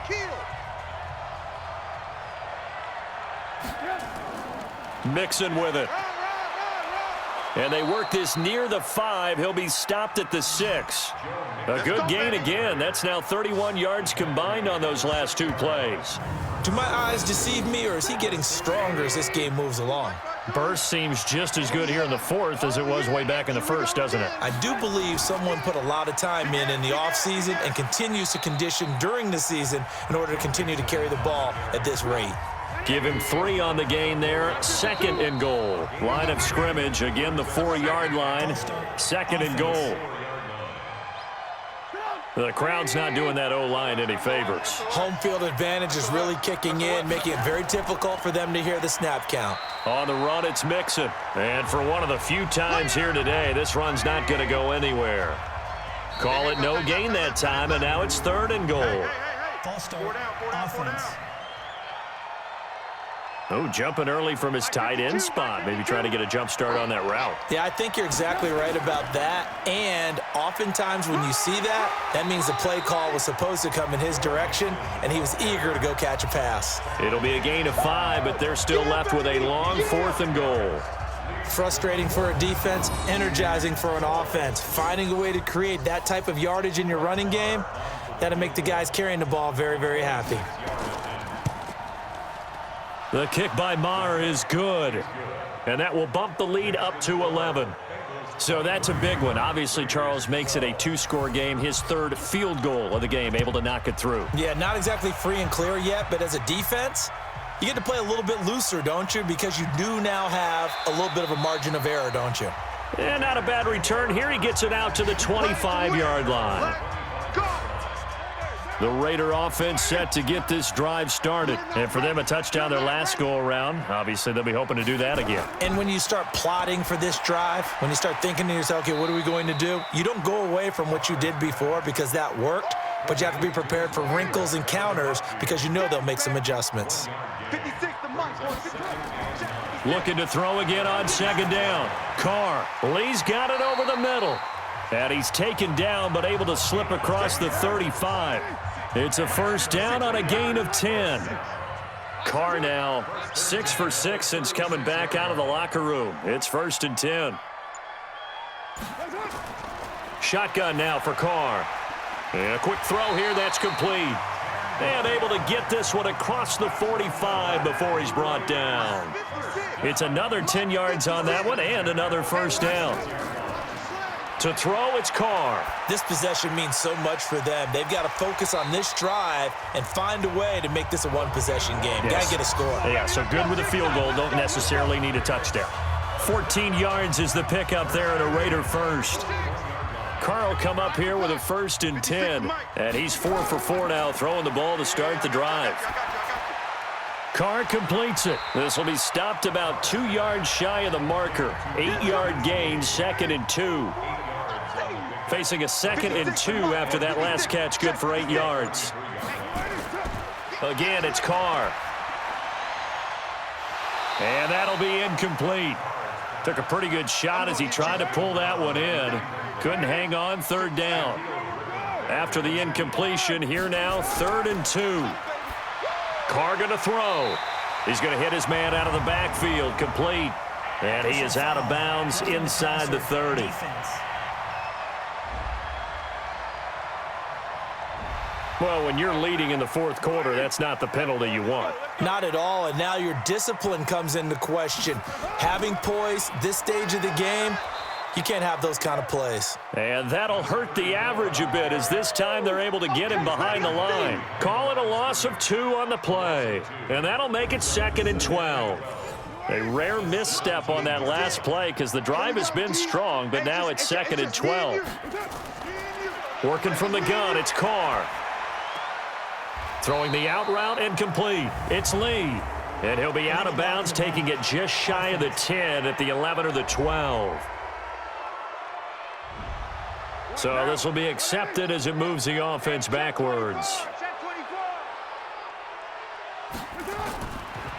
B: Mixon with it. And they work this near the 5. He'll be stopped at the 6. A good gain again. That's now 31 yards combined on those last 2 plays.
C: Do my eyes deceive me, or is he getting stronger as this game moves along?
B: Burst seems just as good here in the 4th as it was way back in the 1st, doesn't it?
C: I do believe someone put a lot of time in the offseason and continues to condition during the season in order to continue to carry the ball at this rate.
B: Give him 3 on the gain there. 2nd and goal. Line of scrimmage. Again, the 4-yard line. 2nd and goal. The crowd's not doing that O-line any favors.
C: Home field advantage is really kicking in, making it very difficult for them to hear the snap count.
B: On the run, it's Mixon. And for one of the few times here today, this run's not going to go anywhere. Call it no gain that time, and now it's 3rd and goal.
E: False start. Offense.
B: Oh, jumping early from his tight end spot. Maybe trying to get a jump start on that route.
C: Yeah, I think you're exactly right about that. And oftentimes when you see that, that means the play call was supposed to come in his direction, and he was eager to go catch a pass.
B: It'll be a gain of 5, but they're still left with a long 4th and goal.
C: Frustrating for a defense, energizing for an offense. Finding a way to create that type of yardage in your running game, that'll make the guys carrying the ball very, very happy.
B: The kick by Maher is good, and that will bump the lead up to 11. So that's a big one. Obviously, Charles makes it a 2-score game, his 3rd field goal of the game, able to knock it through.
C: Yeah, not exactly free and clear yet, but as a defense, you get to play a little bit looser, don't you? Because you do now have a little bit of a margin of error, don't you?
B: And not a bad return here. He gets it out to the 25-yard line. The Raider offense set to get this drive started. And for them, a touchdown their last go-around. Obviously, they'll be hoping to do that again.
C: And when you start plotting for this drive, when you start thinking to yourself, okay, what are we going to do? You don't go away from what you did before because that worked, but you have to be prepared for wrinkles and counters because you know they'll make some adjustments.
B: Looking to throw again on second down. Carr. Lee's got it over the middle. And he's taken down but able to slip across the 35. It's a first down on a gain of 10. Carr now 6 for 6 since coming back out of the locker room. It's 1st and 10. Shotgun now for Carr. And a quick throw here that's complete. And able to get this one across the 45 before he's brought down. It's another 10 yards on that one and another first down. To throw, it's Carr.
C: This possession means so much for them. They've got to focus on this drive and find a way to make this a one-possession game.
B: Yes.
C: Got to get a score.
B: Yeah, so good with a field goal. Don't necessarily need a touchdown. 14 yards is the pickup there at a Raider first. Carr will come up here with a 1st and 10. And he's 4 for 4 now, throwing the ball to start the drive. Carr completes it. This will be stopped about 2 yards shy of the marker. 8-yard gain, 2nd and 2. Facing a 2nd and 2 after that last catch, good for 8 yards. Again, it's Carr. And that'll be incomplete. Took a pretty good shot as he tried to pull that one in. Couldn't hang on, 3rd down. After the incompletion, here now, 3rd and 2. Carr going to throw. He's going to hit his man out of the backfield, complete. And he is out of bounds inside the 30. Well, when you're leading in the 4th quarter, that's not the penalty you want.
C: Not at all, and now your discipline comes into question. Having poise this stage of the game, you can't have those kind of plays.
B: And that'll hurt the average a bit as this time they're able to get him behind the line. Call it a loss of 2 on the play. And that'll make it 2nd and 12. A rare misstep on that last play because the drive has been strong, but now it's 2nd and 12. Working from the gun, it's Carr. Throwing the out route incomplete. It's Lee. And he'll be out of bounds, taking it just shy of the 10 at the 11 or the 12. So this will be accepted as it moves the offense backwards.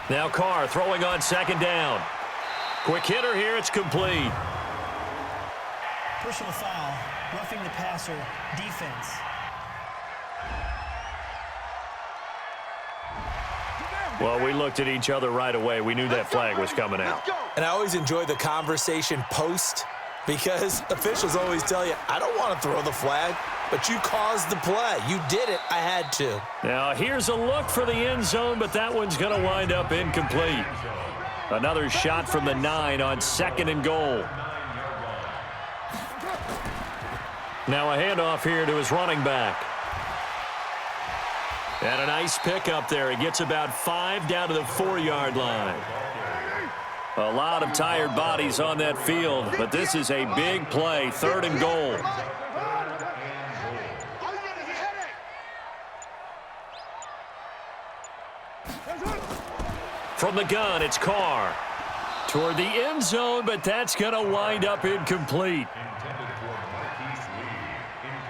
B: Now Carr throwing on 2nd down. Quick hitter here, it's complete.
E: Personal foul, roughing the passer, defense.
B: Well, we looked at each other right away. We knew that flag was coming out.
C: And I always enjoy the conversation post because officials always tell you, I don't want to throw the flag, but you caused the play. You did it. I had to.
B: Now, here's a look for the end zone, but that one's going to wind up incomplete. Another shot from the 9 on 2nd and goal. Now a handoff here to his running back. And a nice pickup there. He gets about 5 down to the 4-yard line. A lot of tired bodies on that field, but this is a big play, 3rd and goal. From the gun, it's Carr. Toward the end zone, but that's going to wind up incomplete.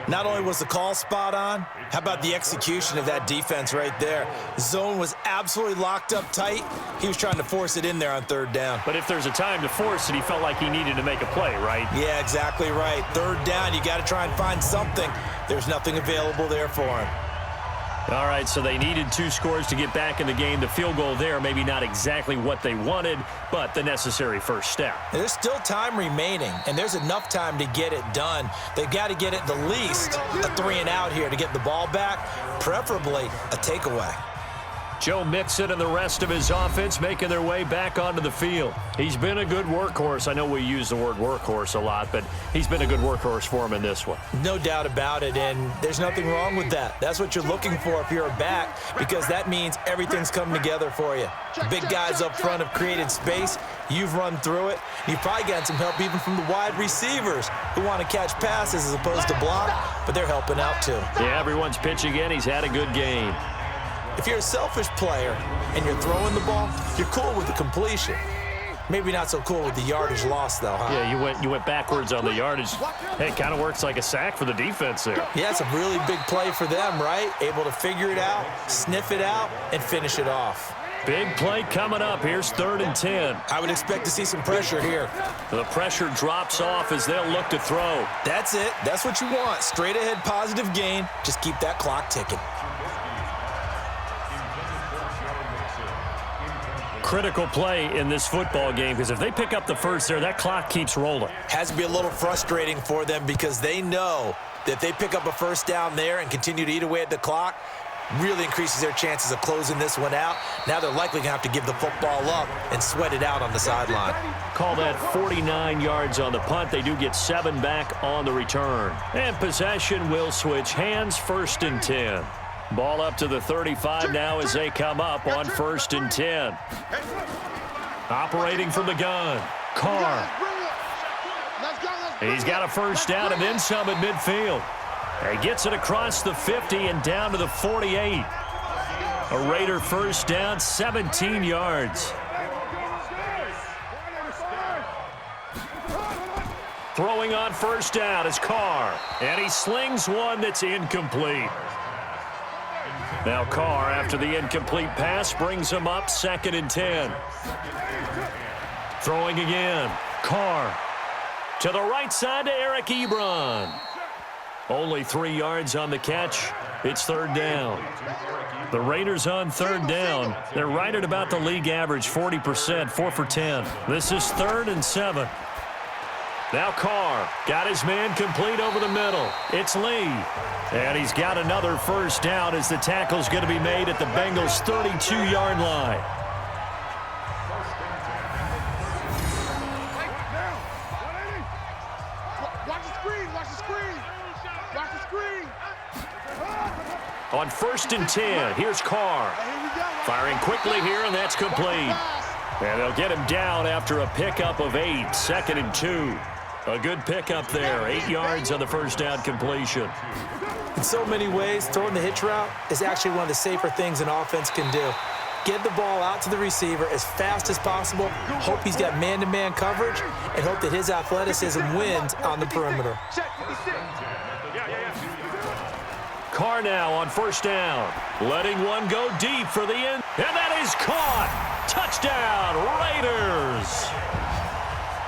C: Not only was the call spot on, how about the execution of that defense right there? Zone was absolutely locked up tight. He was trying to force it in there on 3rd down.
B: But if there's a time to force it, he felt like he needed to make a play, right?
C: Yeah, exactly right. 3rd down, you got to try and find something. There's nothing available there for him.
B: All right, so they needed 2 scores to get back in the game. The field goal there, maybe not exactly what they wanted, but the necessary first step.
C: There's still time remaining, and there's enough time to get it done. They've got to get it the least a 3 and out here to get the ball back, preferably a takeaway.
B: Joe Mixon and the rest of his offense making their way back onto the field. He's been a good workhorse. I know we use the word workhorse a lot, but he's been a good workhorse for him in this one.
C: No doubt about it, and there's nothing wrong with that. That's what you're looking for if you're a back, because that means everything's coming together for you. Big guys up front have created space. You've run through it. You've probably gotten some help even from the wide receivers who want to catch passes as opposed to block, but they're helping out too.
B: Yeah, everyone's pitching in. He's had a good game.
C: If you're a selfish player and you're throwing the ball, you're cool with the completion. Maybe not so cool with the yardage loss, though, huh?
B: Yeah, you went backwards on the yardage. Hey, it kind of works like a sack for the defense there.
C: Yeah, it's a really big play for them, right? Able to figure it out, sniff it out, and finish it off.
B: Big play coming up. Here's 3rd and 10.
C: I would expect to see some pressure here.
B: The pressure drops off as they'll look to throw.
C: That's it. That's what you want. Straight ahead positive gain. Just keep that clock ticking.
B: Critical play in this football game, because if they pick up the first there, that clock keeps rolling.
C: Has to be a little frustrating for them because they know that if they pick up a first down there and continue to eat away at the clock, really increases their chances of closing this one out. Now they're likely going to have to give the football up and sweat it out on the sideline.
B: Call that 49 yards on the punt. They do get 7 back on the return. And possession will switch hands. 1st and 10. Ball up to the 35 now as they come up on 1st and 10. Operating from the gun, Carr. He's got a first down and then some at midfield. He gets it across the 50 and down to the 48. A Raider first down, 17 yards. Throwing on first down is Carr, and he slings one that's incomplete. Now Carr, after the incomplete pass, brings him up 2nd and 10. Throwing again. Carr to the right side to Eric Ebron. Only 3 yards on the catch. It's 3rd down. The Raiders on 3rd down. They're right at about the league average, 40%, 4 for 10. This is 3rd and 7. Now Carr got his man complete over the middle. It's Lee. And he's got another first down as the tackle's going to be made at the Bengals' 32-yard line.
D: Watch the screen, watch the screen. Watch the screen.
B: On 1st and 10, here's Carr. Firing quickly here, and that's complete. And they'll get him down after a pickup of 8, 2nd and 2. A good pickup there, 8 yards on the first down completion.
C: In so many ways, throwing the hitch route is actually one of the safer things an offense can do. Get the ball out to the receiver as fast as possible, hope he's got man-to-man coverage, and hope that his athleticism wins on the perimeter.
B: Carr now on first down, letting one go deep for the end, and that is caught. Touchdown, Raiders!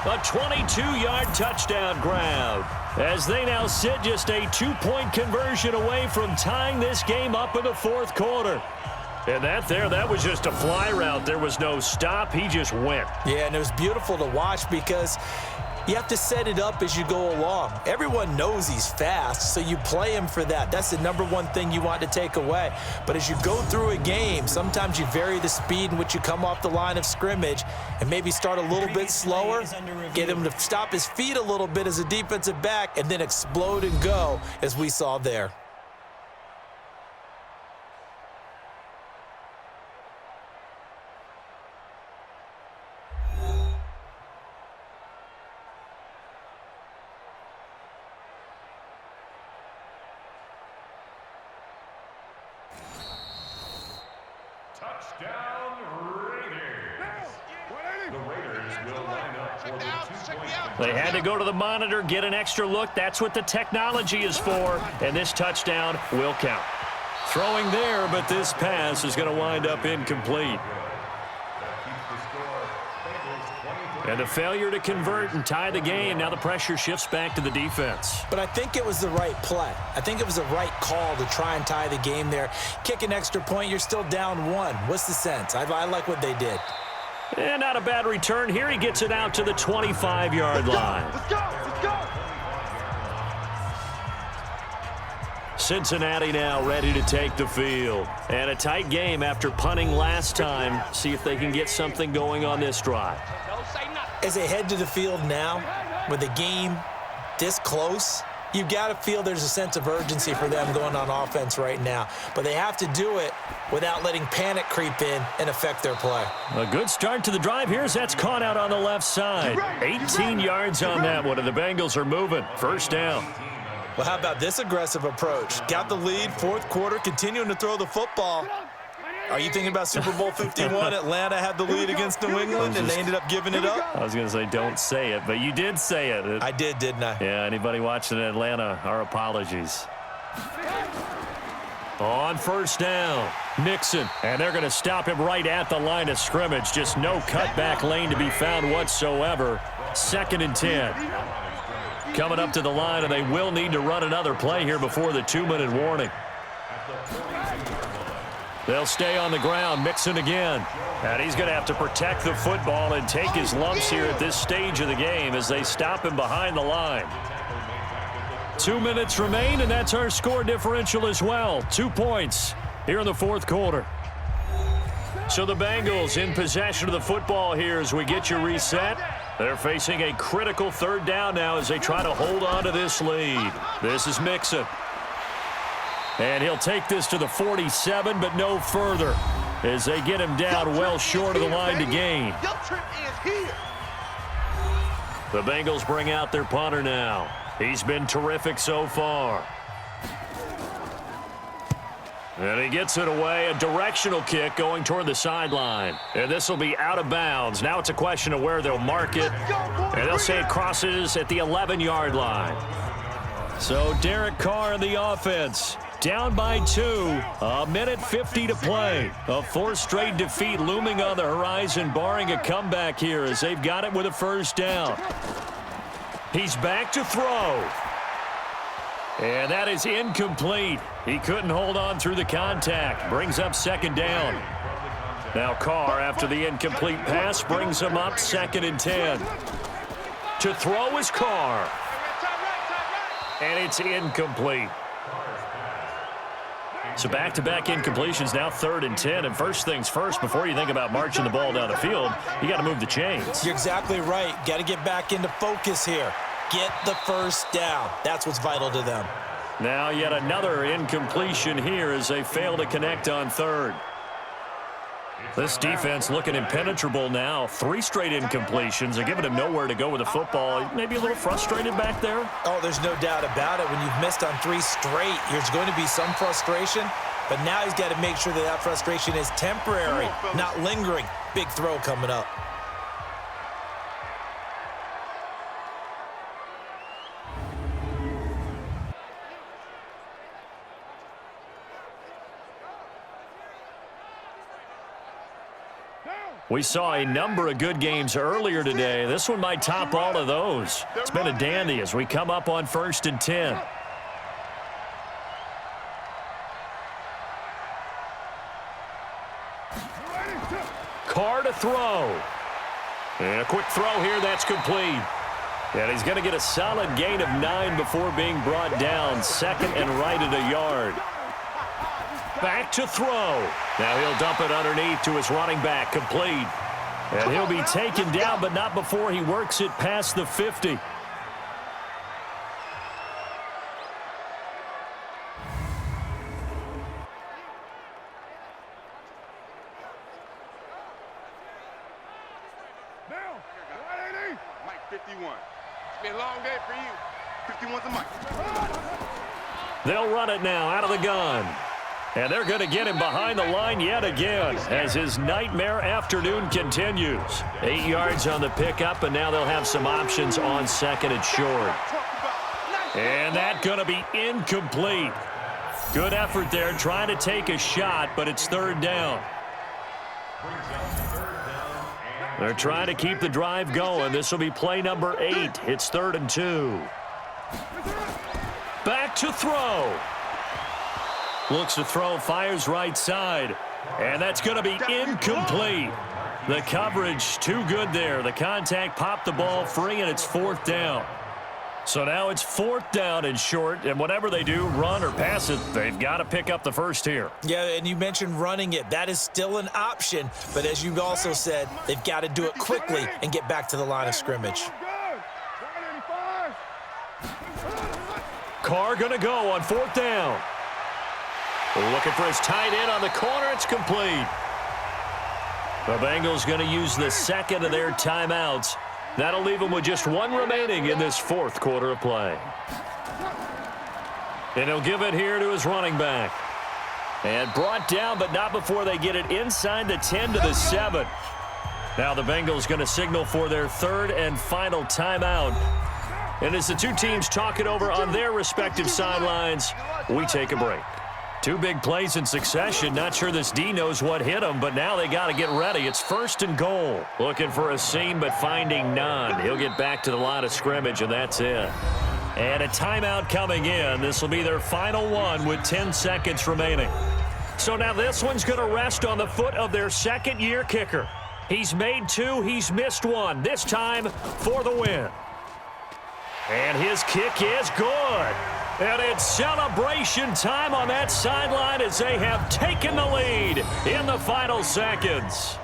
B: A 22-yard touchdown grab as they now sit just a 2-point conversion away from tying this game up in the 4th quarter. And that was just a fly route. There was no stop. He just went.
C: Yeah, and it was beautiful to watch because you have to set it up as you go along. Everyone knows he's fast, so you play him for that. That's the #1 thing you want to take away. But as you go through a game, sometimes you vary the speed in which you come off the line of scrimmage and maybe start a little bit slower, get him to stop his feet a little bit as a defensive back, and then explode and go as we saw there.
F: Touchdown, Raiders. The Raiders will line up for the 2-point.
B: They had to go to the monitor, get an extra look. That's what the technology is for, and this touchdown will count. Throwing there, but this pass is going to wind up incomplete. And a failure to convert and tie the game. Now the pressure shifts back to the defense.
C: But I think it was the right play. I think it was the right call to try and tie the game there. Kick an extra point, you're still down 1. What's the sense? I like what they did.
B: And not a bad return. Here he gets it out to the 25-yard line.
D: Let's go, let's go.
B: Cincinnati now ready to take the field. And a tight game after punting last time. See if they can get something going on this drive.
C: As they head to the field now, with the game this close, you've got to feel there's a sense of urgency for them going on offense right now. But they have to do it without letting panic creep in and affect their play.
B: A good start to the drive here as that's caught out on the left side. 18 yards on that one, and the Bengals are moving. First down.
C: Well, how about this aggressive approach? Got the lead, fourth quarter, continuing to throw the football. Are you thinking about Super Bowl 51? Atlanta had the lead against New England, and they ended up giving it up?
B: I was going to say don't say it, but you did say it.
C: I did, didn't I?
B: Yeah, anybody watching Atlanta, our apologies. On first down, Mixon, and they're going to stop him right at the line of scrimmage. Just no cutback lane to be found whatsoever. 2nd and 10. Coming up to the line, and they will need to run another play here before the 2-minute warning. They'll stay on the ground. Mixon again. And he's going to have to protect the football and take his lumps here at this stage of the game as they stop him behind the line. 2 minutes remain, and that's our score differential as well. 2 points here in the fourth quarter. So the Bengals in possession of the football here as we get you reset. They're facing a critical third down now as they try to hold on to this lead. This is Mixon. And he'll take this to the 47, but no further as they get him down well short of the line to gain. The Bengals bring out their punter now. He's been terrific so far. And he gets it away, a directional kick going toward the sideline. And this will be out of bounds. Now it's a question of where they'll mark it. And they'll say it crosses at the 11-yard line. So Derek Carr in the offense. Down by 2, a minute 50 to play. A 4th straight defeat looming on the horizon, barring a comeback here as they've got it with a first down. He's back to throw. And that is incomplete. He couldn't hold on through the contact. Brings up 2nd down. Now Carr, after the incomplete pass, brings him up 2nd and 10. To throw is Carr. And it's incomplete. So back-to-back incompletions, now 3rd and 10. And first things first, before you think about marching the ball down the field, you got to move the chains.
C: You're exactly right. Got to get back into focus here. Get the first down. That's what's vital to them.
B: Now yet another incompletion here as they fail to connect on 3rd. This defense looking impenetrable now. 3 straight incompletions. They're giving him nowhere to go with the football. Maybe a little frustrated back there.
C: Oh, there's no doubt about it. When you've missed on 3 straight, there's going to be some frustration. But now he's got to make sure that that frustration is temporary, not lingering. Big throw coming up.
B: We saw a number of good games earlier today. This one might top all of those. It's been a dandy as we come up on 1st and 10. Carr to throw. And a quick throw here, that's complete. And he's going to get a solid gain of 9 before being brought down. 2nd and right at a yard. Back to throw. Now he'll dump it underneath to his running back, complete. And he'll be taken down, but not before he works it past the 50.
D: Mike 51. It's been a long day for you. 51's a Mike.
B: They'll run it now out of the gun. And they're going to get him behind the line yet again as his nightmare afternoon continues. 8 yards on the pickup, and now they'll have some options on 2nd and short. And that's going to be incomplete. Good effort there trying to take a shot, but it's 3rd down. They're trying to keep the drive going. This will be play number 8. It's 3rd and 2. Back to throw. Looks to throw, fires right side. And that's going to be incomplete. The coverage too good there. The contact popped the ball free, and it's 4th down. So now it's 4th down and short, and whatever they do, run or pass it, they've got to pick up the first here.
C: Yeah, and you mentioned running it. That is still an option, but as you also said, they've got to do it quickly and get back to the line of scrimmage.
B: Carr going to go on 4th down. Looking for his tight end on the corner. It's complete. The Bengals going to use the second of their timeouts. That'll leave them with just one remaining in this 4th quarter of play. And he'll give it here to his running back. And brought down, but not before they get it inside the 10 to the 7. Now the Bengals going to signal for their 3rd and final timeout. And as the two teams talk it over on their respective sidelines, we take a break. 2 big plays in succession. Not sure this D knows what hit him, but now they got to get ready. It's 1st and goal. Looking for a seam, but finding none. He'll get back to the line of scrimmage, and that's it. And a timeout coming in. This will be their final one with 10 seconds remaining. So now this one's going to rest on the foot of their second-year kicker. He's made 2. He's missed 1. This time for the win. And his kick is good. And it's celebration time on that sideline as they have taken the lead in the final seconds.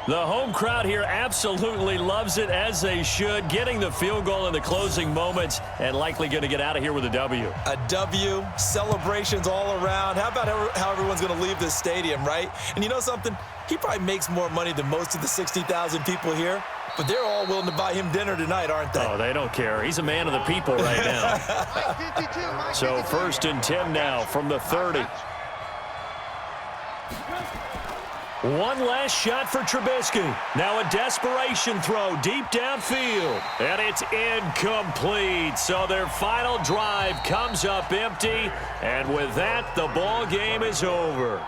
B: The home crowd here absolutely loves it, as they should, getting the field goal in the closing moments and likely going to get out of here with a W.
C: A W, celebrations all around. How about how everyone's going to leave this stadium, right? And you know something? He probably makes more money than most of the 60,000 people here, but they're all willing to buy him dinner tonight, aren't they?
B: Oh, they don't care. He's a man of the people right now. So 1st and 10 now from the 30. One last shot for Trubisky. Now a desperation throw deep downfield. And it's incomplete. So their final drive comes up empty. And with that, the ball game is over.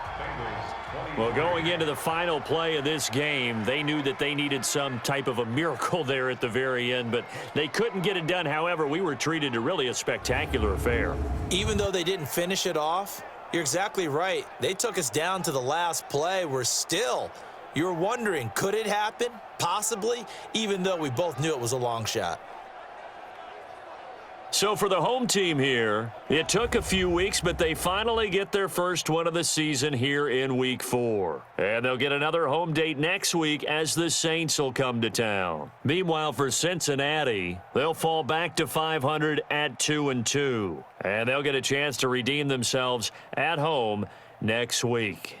B: Well, going into the final play of this game, they knew that they needed some type of a miracle there at the very end, but they couldn't get it done. However, we were treated to really a spectacular affair.
C: Even though they didn't finish it off, you're exactly right. They took us down to the last play. You're wondering, could it happen? Possibly, even though we both knew it was a long shot.
B: So for the home team here, it took a few weeks, but they finally get their first one of the season here in Week 4. And they'll get another home date next week as the Saints will come to town. Meanwhile, for Cincinnati, they'll fall back to 500 at 2-2. And they'll get a chance to redeem themselves at home next week.